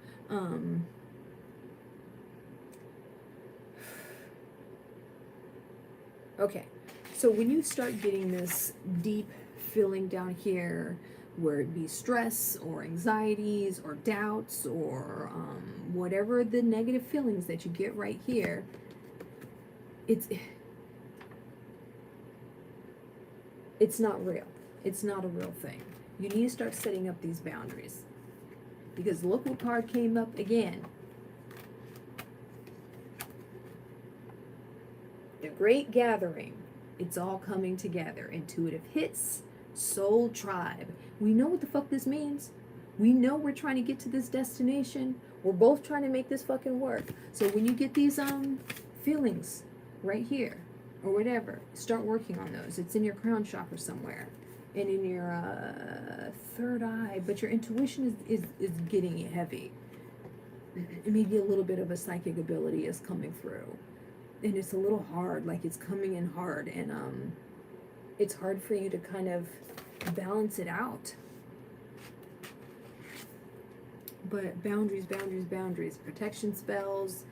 okay, so when you start getting this deep feeling down here, where it be stress or anxieties or doubts or whatever the negative feelings that you get right here, it's not real. It's not a real thing. You need to start setting up these boundaries. Because look what card came up again. The Great Gathering. It's all coming together. Intuitive hits, soul tribe. We know what the fuck this means. We know we're trying to get to this destination. We're both trying to make this fucking work. So when you get these feelings right here or whatever, start working on those. It's in your crown chakra somewhere and in your third eye, but your intuition is getting heavy. Maybe a little bit of a psychic ability is coming through. And it's a little hard, like it's coming in hard, and it's hard for you to kind of balance it out. But boundaries, boundaries, boundaries, protection spells,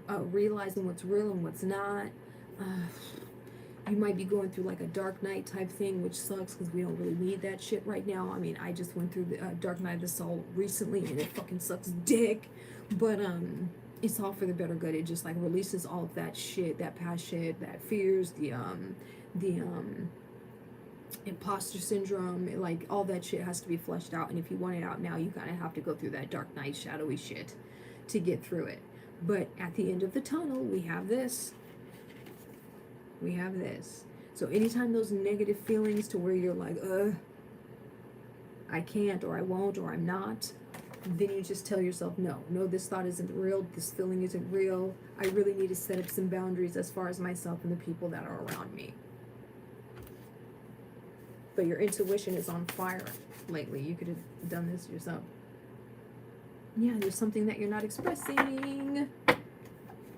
realizing what's real and what's not. You might be going through like a dark night type thing, which sucks because we don't really need that shit right now. I mean, I just went through the dark night of the soul recently, and it fucking sucks dick. But it's all for the better good. It just like releases all of that shit, that past shit, that fears, the imposter syndrome, like all that shit has to be flushed out. And if you want it out now, you kind of have to go through that dark night shadowy shit to get through it. But at the end of the tunnel, we have this. We have this. So anytime those negative feelings to where you're like, I can't, or I won't, or I'm not, then you just tell yourself, no, this thought isn't real, this feeling isn't real. I really need to set up some boundaries as far as myself and the people that are around me. But your intuition is on fire lately. You could have done this yourself. Yeah, there's something that you're not expressing.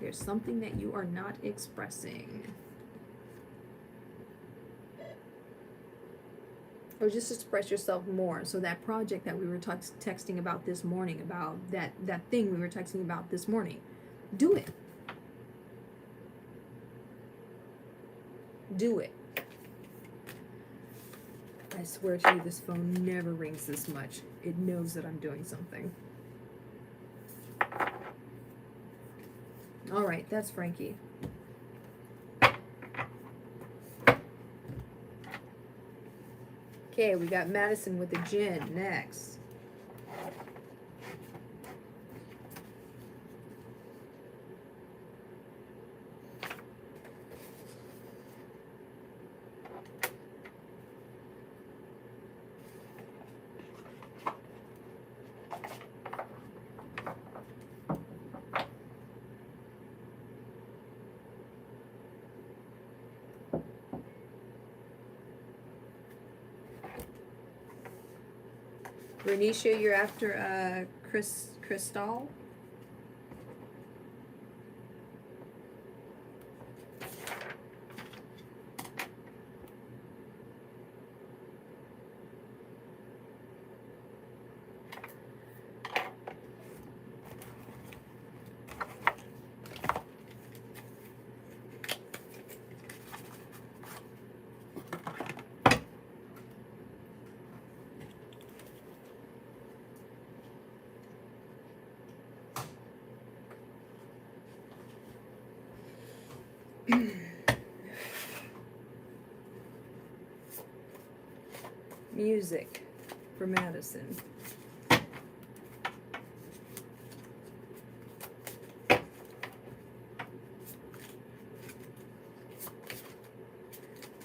There's something that you are not expressing. Or just express yourself more. So that project that we were texting about this morning, about that thing we were texting about this morning, do it. Do it. I swear to you, this phone never rings this much. It knows that I'm doing something. All right, that's Frankie. Okay, we got Madison with the gin next. Renisha, you're after Crystal? Music for Madison.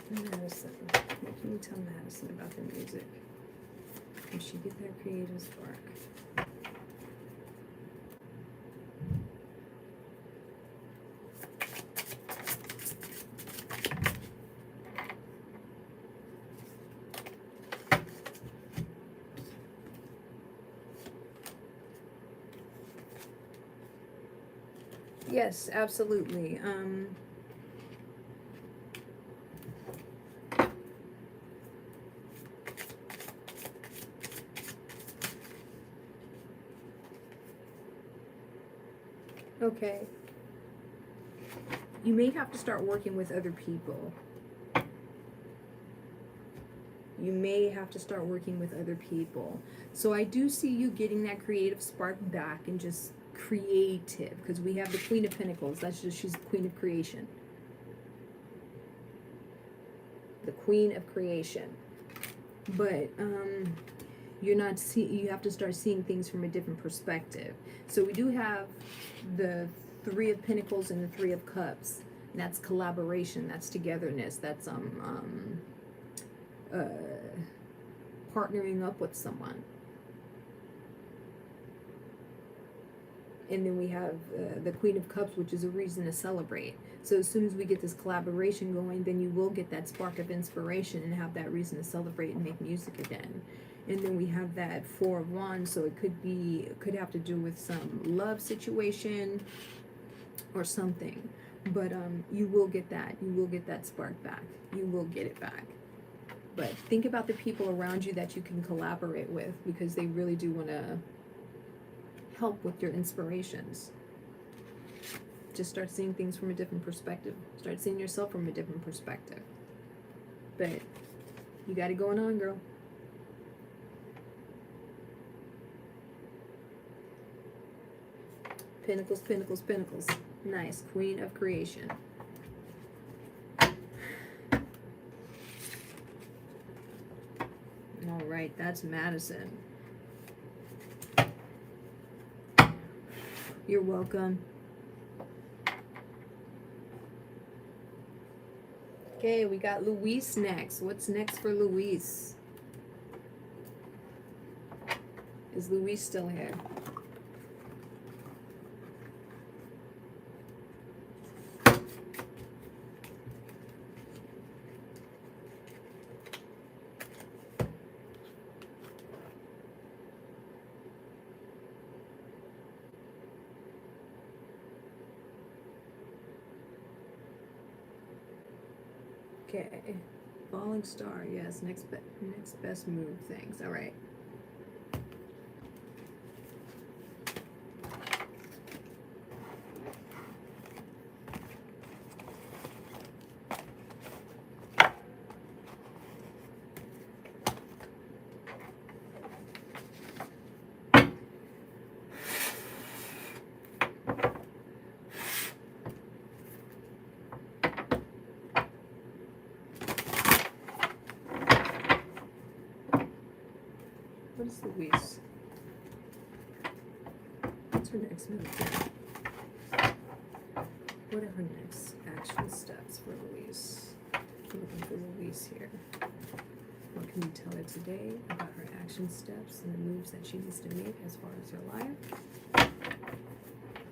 Madison. What can you tell Madison about the music? Can she get that creative spark? Yes, absolutely. Okay. You may have to start working with other people. You may have to start working with other people. So I do see you getting that creative spark back and just creative, because we have the Queen of Pentacles. That's just, she's the Queen of Creation. The Queen of Creation. But you're not you have to start seeing things from a different perspective. So we do have the Three of Pentacles and the Three of Cups. And that's collaboration, that's togetherness, that's partnering up with someone. And then we have the Queen of Cups, which is a reason to celebrate. So as soon as we get this collaboration going, then you will get that spark of inspiration and have that reason to celebrate and make music again. And then we have that Four of Wands, so it could have to do with some love situation or something. But you will get that spark back. You will get it back. But think about the people around you that you can collaborate with, because they really do want to help with your inspirations. Just start seeing things from a different perspective. Start seeing yourself from a different perspective. But you got it going on, girl. Pentacles, Pentacles, Pentacles. Nice. Queen of Creation. All right, that's Madison. You're welcome. Okay, we got Luis next. What's next for Luis? Is Luis still here? Okay, falling star. Yes, next best move. Thanks. All right. What is Louise? What's her next move? What are her next action steps for Louise? I'm looking for Louise here. What can you tell her today about her action steps and the moves that she needs to make as far as her life?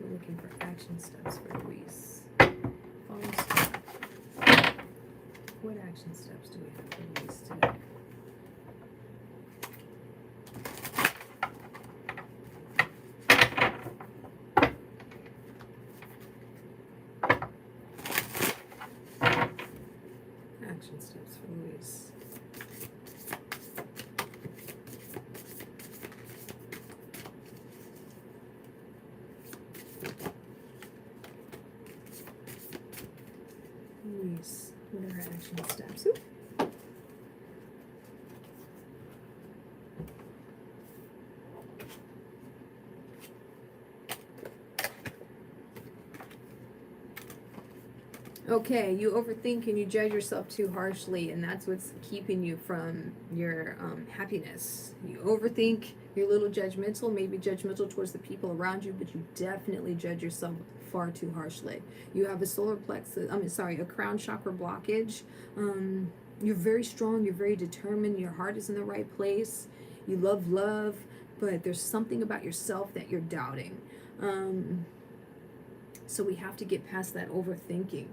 We're looking for action steps for Louise. Falling star. What action steps do we have for Louise today? Action steps for Louise. Louise, what are her action steps? Ooh. Okay, you overthink and you judge yourself too harshly, and that's what's keeping you from your happiness. You overthink, you're a little judgmental, maybe judgmental towards the people around you, but you definitely judge yourself far too harshly. You have a solar plexus, a crown chakra blockage. You're very strong, you're very determined, your heart is in the right place, you love, but there's something about yourself that you're doubting. So we have to get past that overthinking.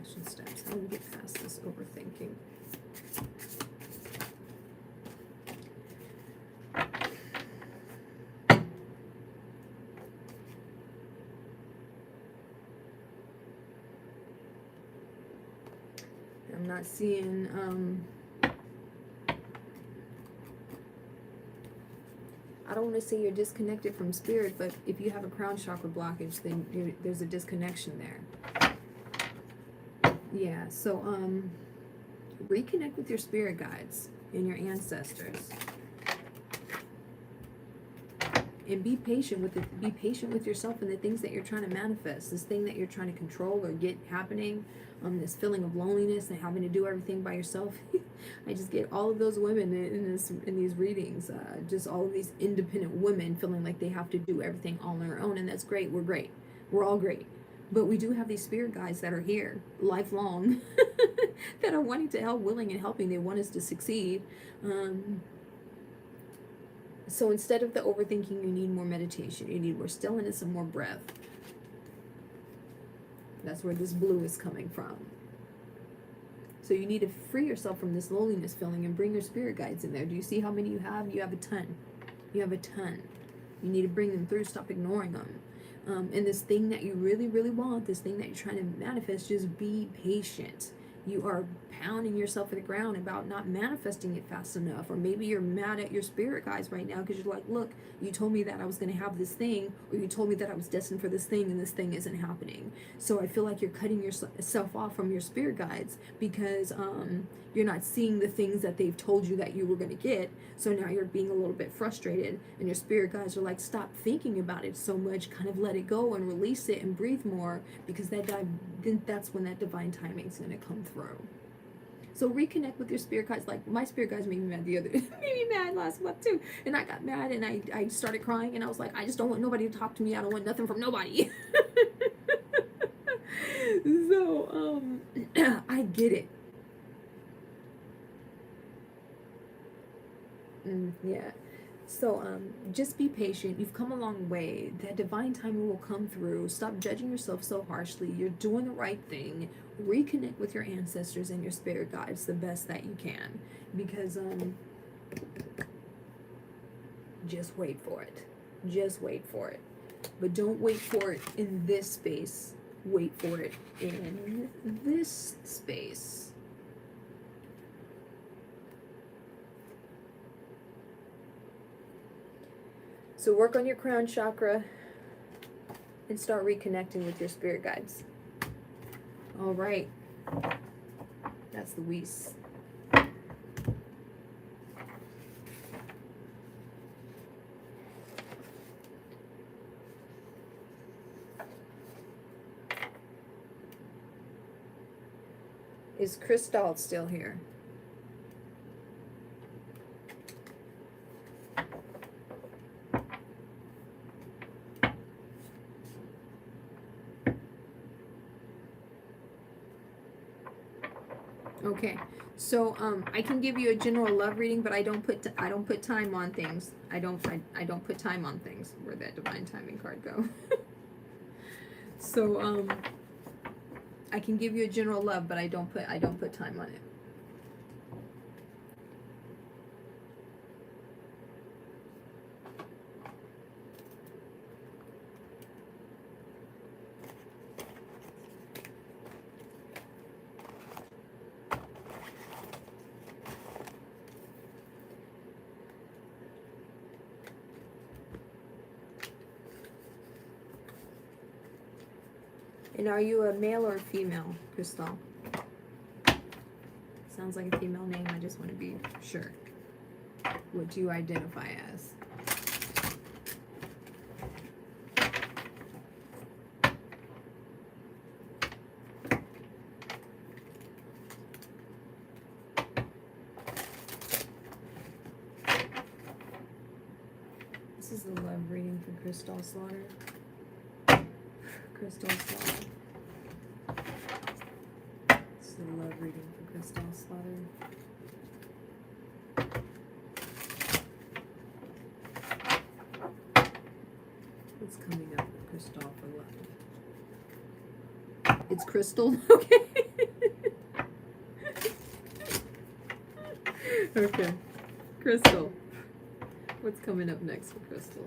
action steps. How do we get past this overthinking? I'm not seeing, I don't want to say you're disconnected from spirit, but if you have a crown chakra blockage, then there's a disconnection there. Yeah, so reconnect with your spirit guides and your ancestors. And be patient with it. Be patient with yourself and the things that you're trying to manifest. This thing that you're trying to control or get happening. This feeling of loneliness and having to do everything by yourself. I just get all of those women in these readings. Just all of these independent women feeling like they have to do everything all on their own, and that's great. We're great. We're all great. But we do have these spirit guides that are here, lifelong, that are wanting to help, willing and helping. They want us to succeed. So instead of the overthinking, you need more meditation. You need more stillness and more breath. That's where this blue is coming from. So you need to free yourself from this loneliness feeling and bring your spirit guides in there. Do you see how many you have? You have a ton. You have a ton. You need to bring them through. Stop ignoring them. And this thing that you really, really want, this thing that you're trying to manifest, just be patient. You are pounding yourself in the ground about not manifesting it fast enough, or maybe you're mad at your spirit guides right now because you're like, look, you told me that I was going to have this thing, or you told me that I was destined for this thing, and this thing isn't happening. So I feel like you're cutting yourself off from your spirit guides because you're not seeing the things that they've told you that you were going to get. So now you're being a little bit frustrated, and your spirit guides are like, stop thinking about it so much, kind of let it go and release it and breathe more, because that's when that divine timing is going to come through. So reconnect with your spirit guides. Like, my spirit guides made me mad made me mad last month too, and I got mad and I started crying, and I was like, I just don't want nobody to talk to me. I don't want nothing from nobody. So I get it. Yeah. So just be patient. You've come a long way. That divine timing will come through. Stop judging yourself so harshly. You're doing the right thing. Reconnect with your ancestors and your spirit guides the best that you can, because just wait for it. Just wait for it. But don't wait for it in this space. Wait for it in this space. So work on your crown chakra and start reconnecting with your spirit guides. All right. That's the Weiss. Is Crystal still here? Okay, so I can give you a general love reading, but I don't put time on things. I don't put time on things. Where'd that divine timing card go? So I can give you a general love, but I don't put time on it. And are you a male or a female, Crystal? Sounds like a female name. I just want to be sure. What do you identify as? This is the love reading for Crystal Slaughter. Crystal Slaughter. This is the love reading for Crystal Slaughter. What's coming up for Crystal for love? It's Crystal? Okay. Okay. Crystal. What's coming up next for Crystal?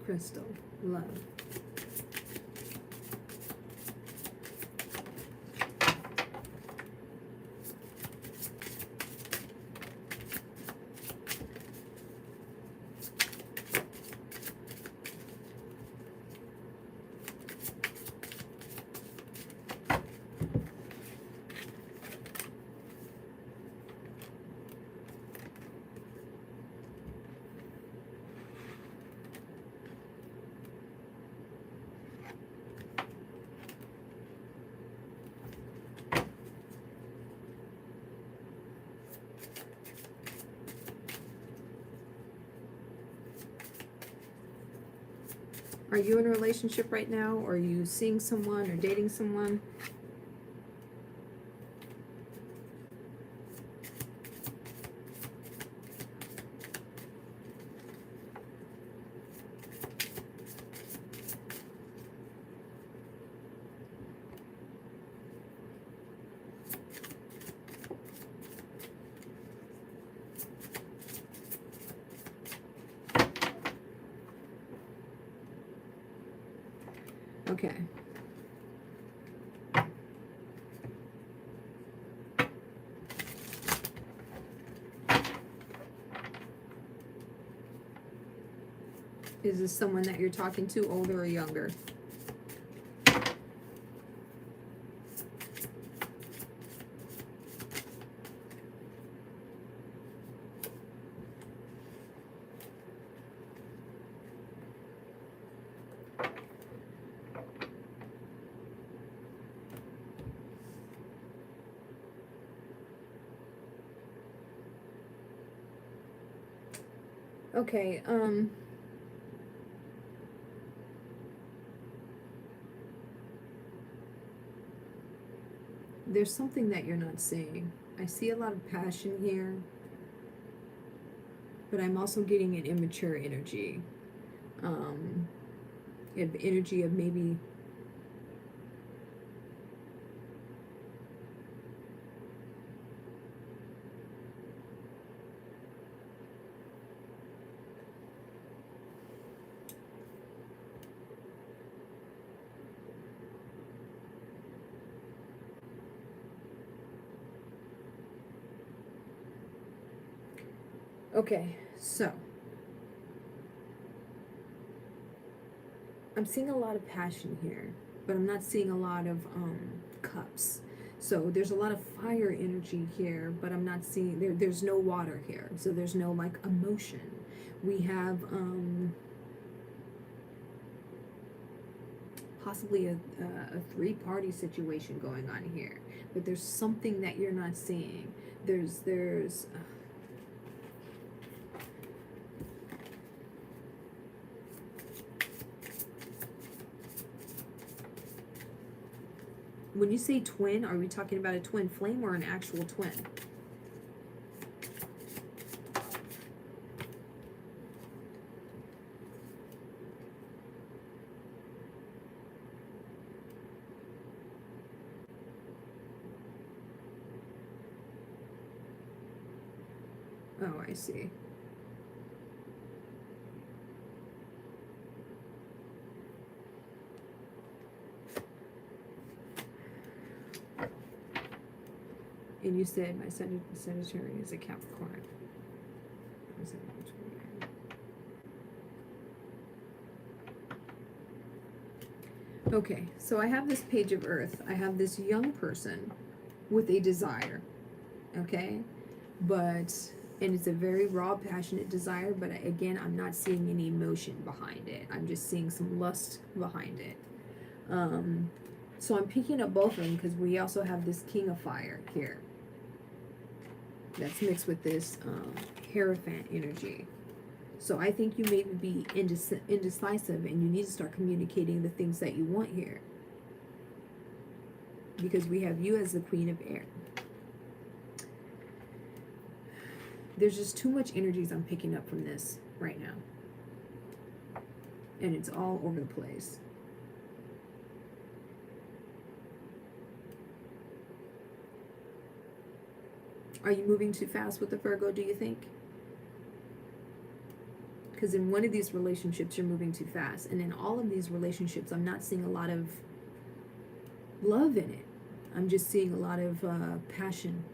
Crystal. Love. Are you in a relationship right now? Or are you seeing someone or dating someone? Okay. Is this someone that you're talking to, older or younger? Okay, there's something that you're not seeing. I see a lot of passion here, but I'm also getting an immature energy. Energy of maybe okay, so I'm seeing a lot of passion here, but I'm not seeing a lot of cups. So there's a lot of fire energy here, but I'm not seeing there's no water here. So there's no like emotion. We have possibly a three-party situation going on here, but there's something that you're not seeing. There's when you say twin, are we talking about a twin flame or an actual twin? Oh, I see. And you said my Sagittarius is a Capricorn. Okay, so I have this page of Earth. I have this young person with a desire, okay? But, and it's a very raw, passionate desire, but again, I'm not seeing any emotion behind it. I'm just seeing some lust behind it. So I'm picking up both of them because we also have this King of Fire here. That's mixed with this Hierophant energy. So I think you may be indecisive and you need to start communicating the things that you want here. Because we have you as the Queen of Air. There's just too much energies I'm picking up from this right now. And it's all over the place. Are you moving too fast with the Virgo, do you think? Because in one of these relationships, you're moving too fast. And in all of these relationships, I'm not seeing a lot of love in it. I'm just seeing a lot of passion.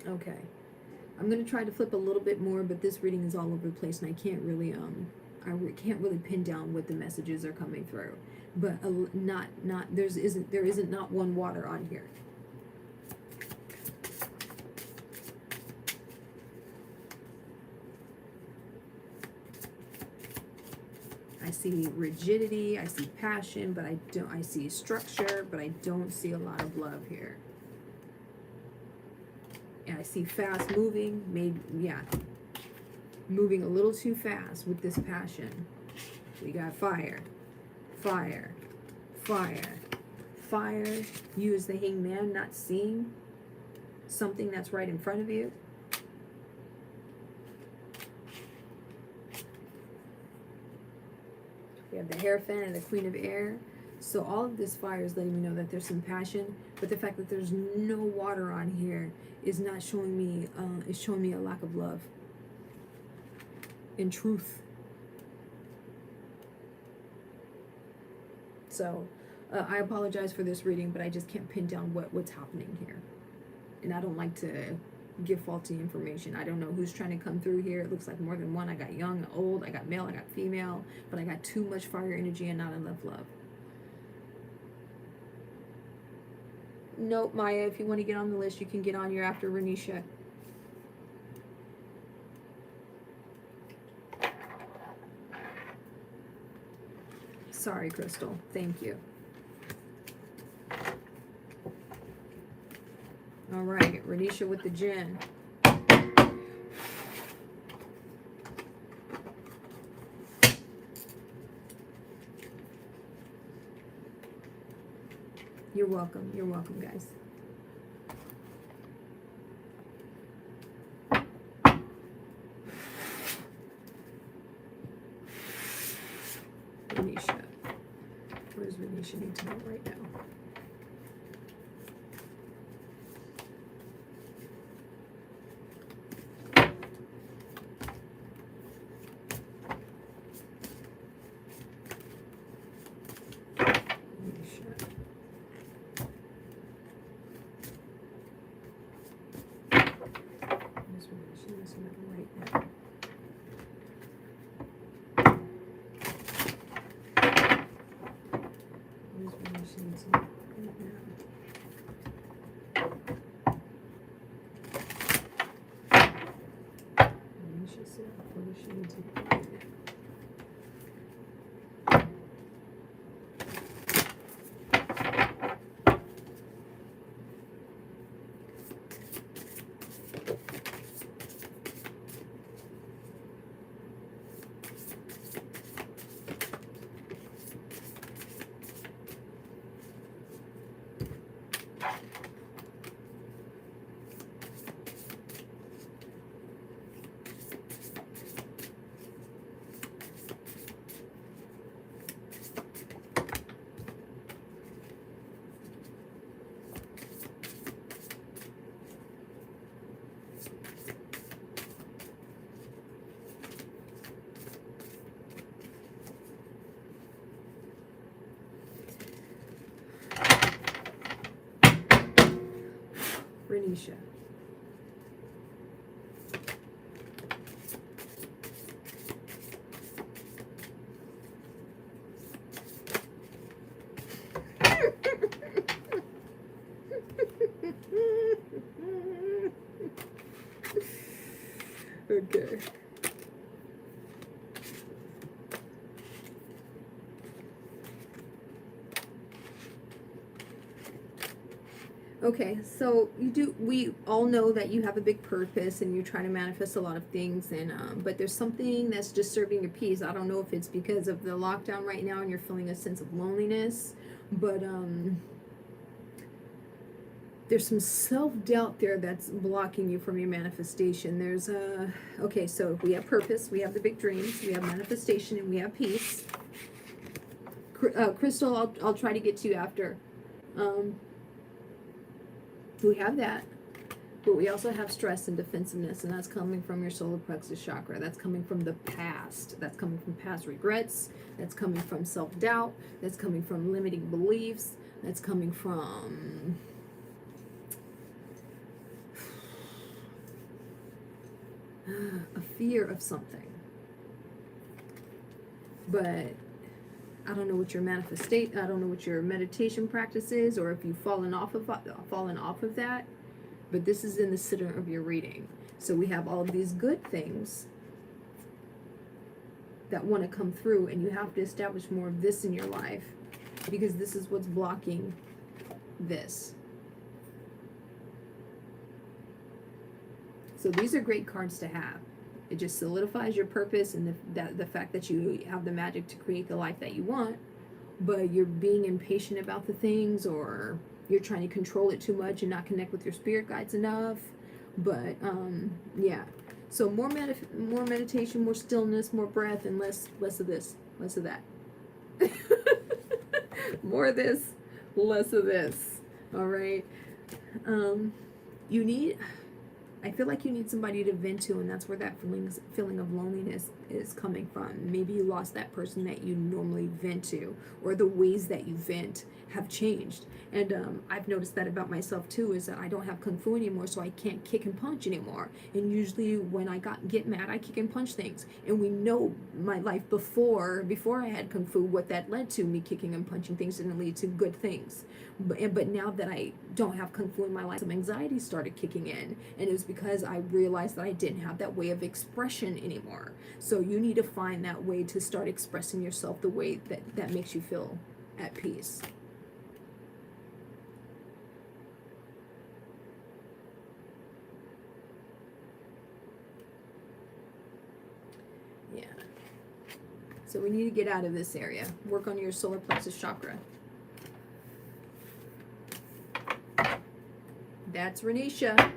Okay. I'm going to try to flip a little bit more, but this reading is all over the place, and I can't really can't really pin down what the messages are coming through. But there isn't not one water on here. I see rigidity, I see passion, but I see structure, but I don't see a lot of love here. And I see fast moving, moving a little too fast with this passion. We got fire, fire, fire, fire. You as the hangman, not seeing something that's right in front of you. We have the Hierophant and the Queen of Air. So all of this fire is letting me know that there's some passion, but the fact that there's no water on here is not showing me, is showing me a lack of love and truth. So I apologize for this reading, but I just can't pin down what's happening here. And I don't like to give faulty information. I don't know who's trying to come through here. It looks like more than one. I got young, old, I got male, I got female, but I got too much fire energy and not enough love. Nope, Maya, if you want to get on the list, you can get on. You're after Renisha. Sorry, Crystal. Thank you. All right, Renisha with the gin. You're welcome. You're welcome, guys. Renisha. What does Renisha need to know right now? Renisha. Okay. Okay, so we all know that you have a big purpose and you're trying to manifest a lot of things, and but there's something that's disturbing your peace. I don't know if it's because of the lockdown right now and you're feeling a sense of loneliness, But there's some self-doubt there that's blocking you from your manifestation. There's okay, so we have purpose, we have the big dreams, we have manifestation, and we have peace. Crystal, I'll try to get to you after. We have that. But we also have stress and defensiveness, and that's coming from your solar plexus chakra. That's coming from the past. That's coming from past regrets. That's coming from self-doubt. That's coming from limiting beliefs. That's coming from a fear of something. But I don't know what your I don't know what your meditation practice is, or if you've fallen off of that. But this is in the center of your reading. So we have all of these good things that want to come through, and you have to establish more of this in your life, because this is what's blocking this. So these are great cards to have. It just solidifies your purpose and the fact that you have the magic to create the life that you want, but you're being impatient about the things, or you're trying to control it too much and not connect with your spirit guides enough. But yeah, so more meditation, more stillness, more breath, and less of this, less of that. More of this, less of this. All right. I feel like you need somebody to vent to, and that's where that feeling of loneliness is coming from. Maybe you lost that person that you normally vent to, or the ways that you vent have changed. And I've noticed that about myself too, is that I don't have Kung Fu anymore, so I can't kick and punch anymore. And usually when I get mad, I kick and punch things. And we know my life before I had Kung Fu, what that led to. Me kicking and punching things didn't lead to good things. But now that I don't have Kung Fu in my life, some anxiety started kicking in. And it was because I realized that I didn't have that way of expression anymore. So you need to find that way to start expressing yourself the way that makes you feel at peace. Yeah. So we need to get out of this area. Work on your solar plexus chakra. That's Renisha.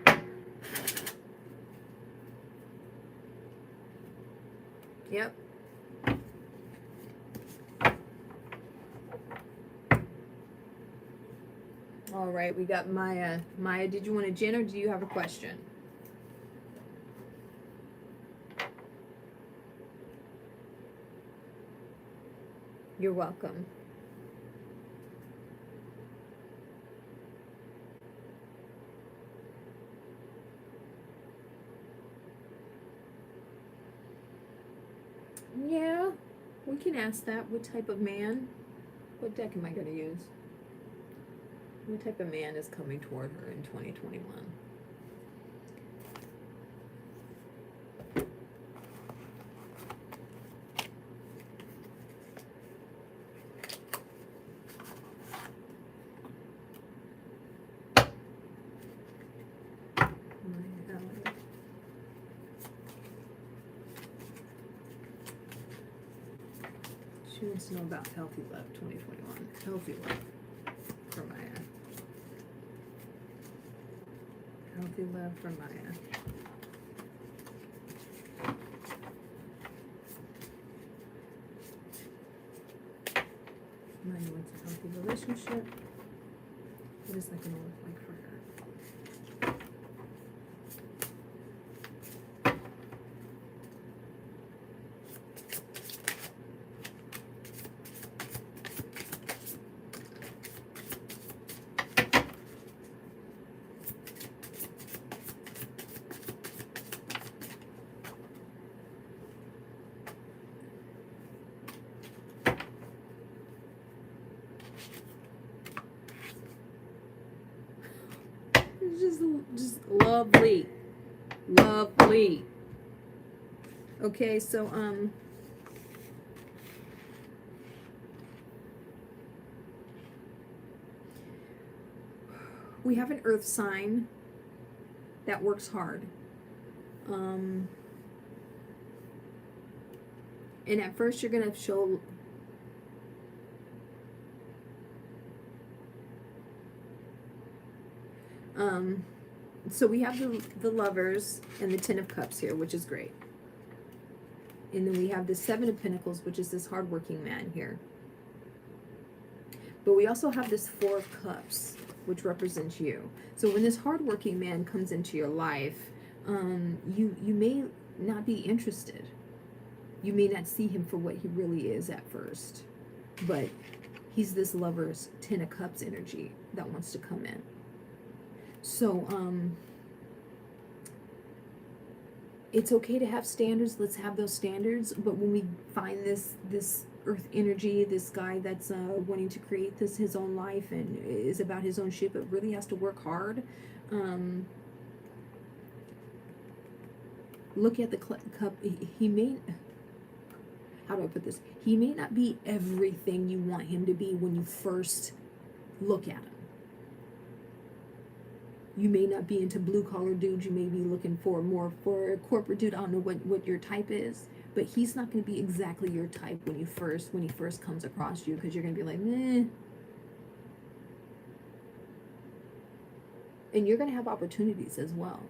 Yep. All right, we got Maya. Maya, did you want to gin, or do you have a question? You're welcome. Yeah, we can ask that. What type of man? What deck am I going to use? What type of man is coming toward her in 2021? She wants to know about healthy love 2021. Healthy love for Maya. Healthy love for Maya. Maya wants a healthy relationship. What is that going to look like for her? Just lovely. Lovely. Okay, so we have an earth sign that works hard. And at first you're going to show So we have the Lovers and the Ten of Cups here, which is great. And then we have the Seven of Pentacles, which is this hardworking man here. But we also have this Four of Cups, which represents you. So when this hardworking man comes into your life, you may not be interested. You may not see him for what he really is at first. But he's this Lover's Ten of Cups energy that wants to come in. So, it's okay to have standards. Let's have those standards. But when we find this earth energy, this guy that's wanting to create his own life and is about his own shit, but really has to work hard. Look at the cup. He may, how do I put this? He may not be everything you want him to be when you first look at him. You may not be into blue collar dudes. You may be looking for more for a corporate dude. I don't know what your type is, but he's not going to be exactly your type when he first comes across you, because you're going to be like, meh. And you're going to have opportunities as well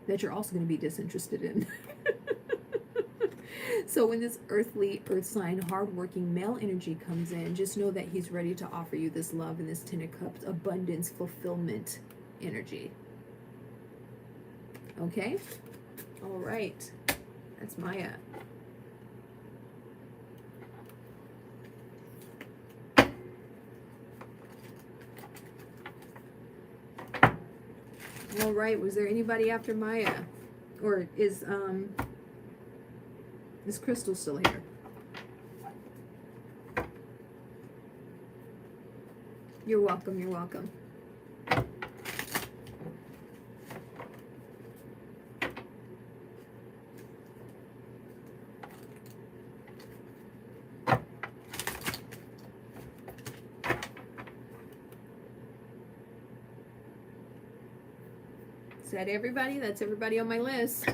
that you're also going to be disinterested in. So when this earth sign, hardworking male energy comes in, just know that he's ready to offer you this love and this Ten of Cups, abundance, fulfillment energy. Okay? All right. That's Maya. All right. Was there anybody after Maya? Or is Crystal still here? You're welcome. You're welcome. Is that everybody? That's everybody on my list.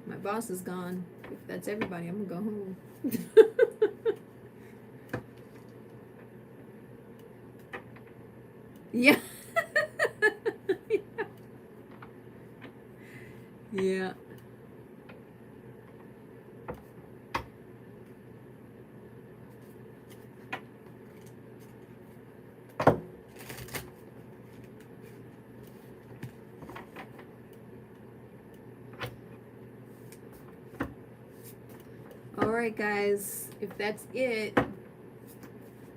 My boss is gone. If that's everybody, I'm gonna go home. Yeah. Yeah. All right, guys, if that's it,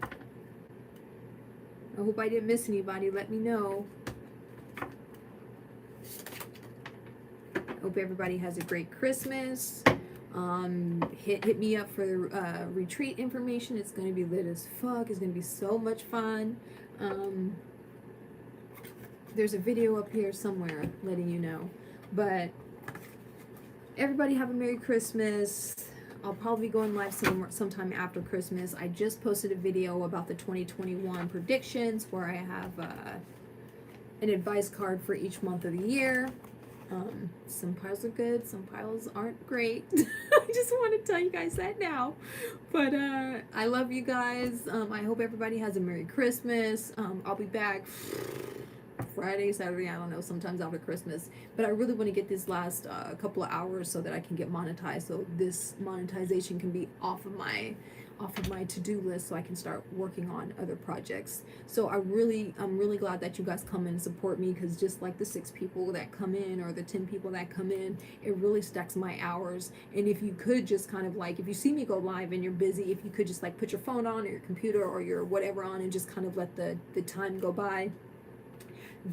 I hope I didn't miss anybody. Let me know. Hope everybody has a great Christmas. Hit me up for the retreat information. It's going to be lit as fuck. It's going to be so much fun. There's a video up here somewhere letting you know. But everybody have a Merry Christmas. I'll probably be going live sometime after Christmas. I just posted a video about the 2021 predictions where I have an advice card for each month of the year. Some piles are good, some piles aren't great. I just want to tell you guys that now. But I love you guys. I hope everybody has a Merry Christmas. I'll be back Friday, Saturday, I don't know, sometimes after Christmas. But I really want to get this last couple of hours so that I can get monetized, so this monetization can be off of my to-do list, so I can start working on other projects. So I'm really glad that you guys come in and support me, because just like the 6 people that come in or the 10 people that come in, it really stacks my hours. And if you could just kind of like, if you see me go live and you're busy, if you could just like put your phone on or your computer or your whatever on and just kind of let the time go by,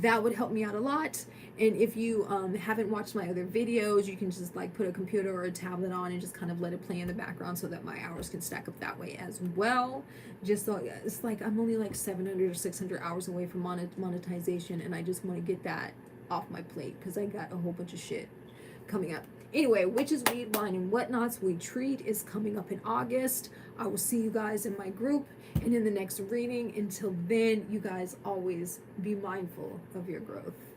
that would help me out a lot. And if you haven't watched my other videos, you can just like put a computer or a tablet on and just kind of let it play in the background so that my hours can stack up that way as well. Just so it's like I'm only like 700 or 600 hours away from monetization, and I just want to get that off my plate because I got a whole bunch of shit coming up. Anyway, Witches, Weed, Wine, and Whatnots Retreat is coming up in August. I will see you guys in my group and in the next reading. Until then, you guys always be mindful of your growth.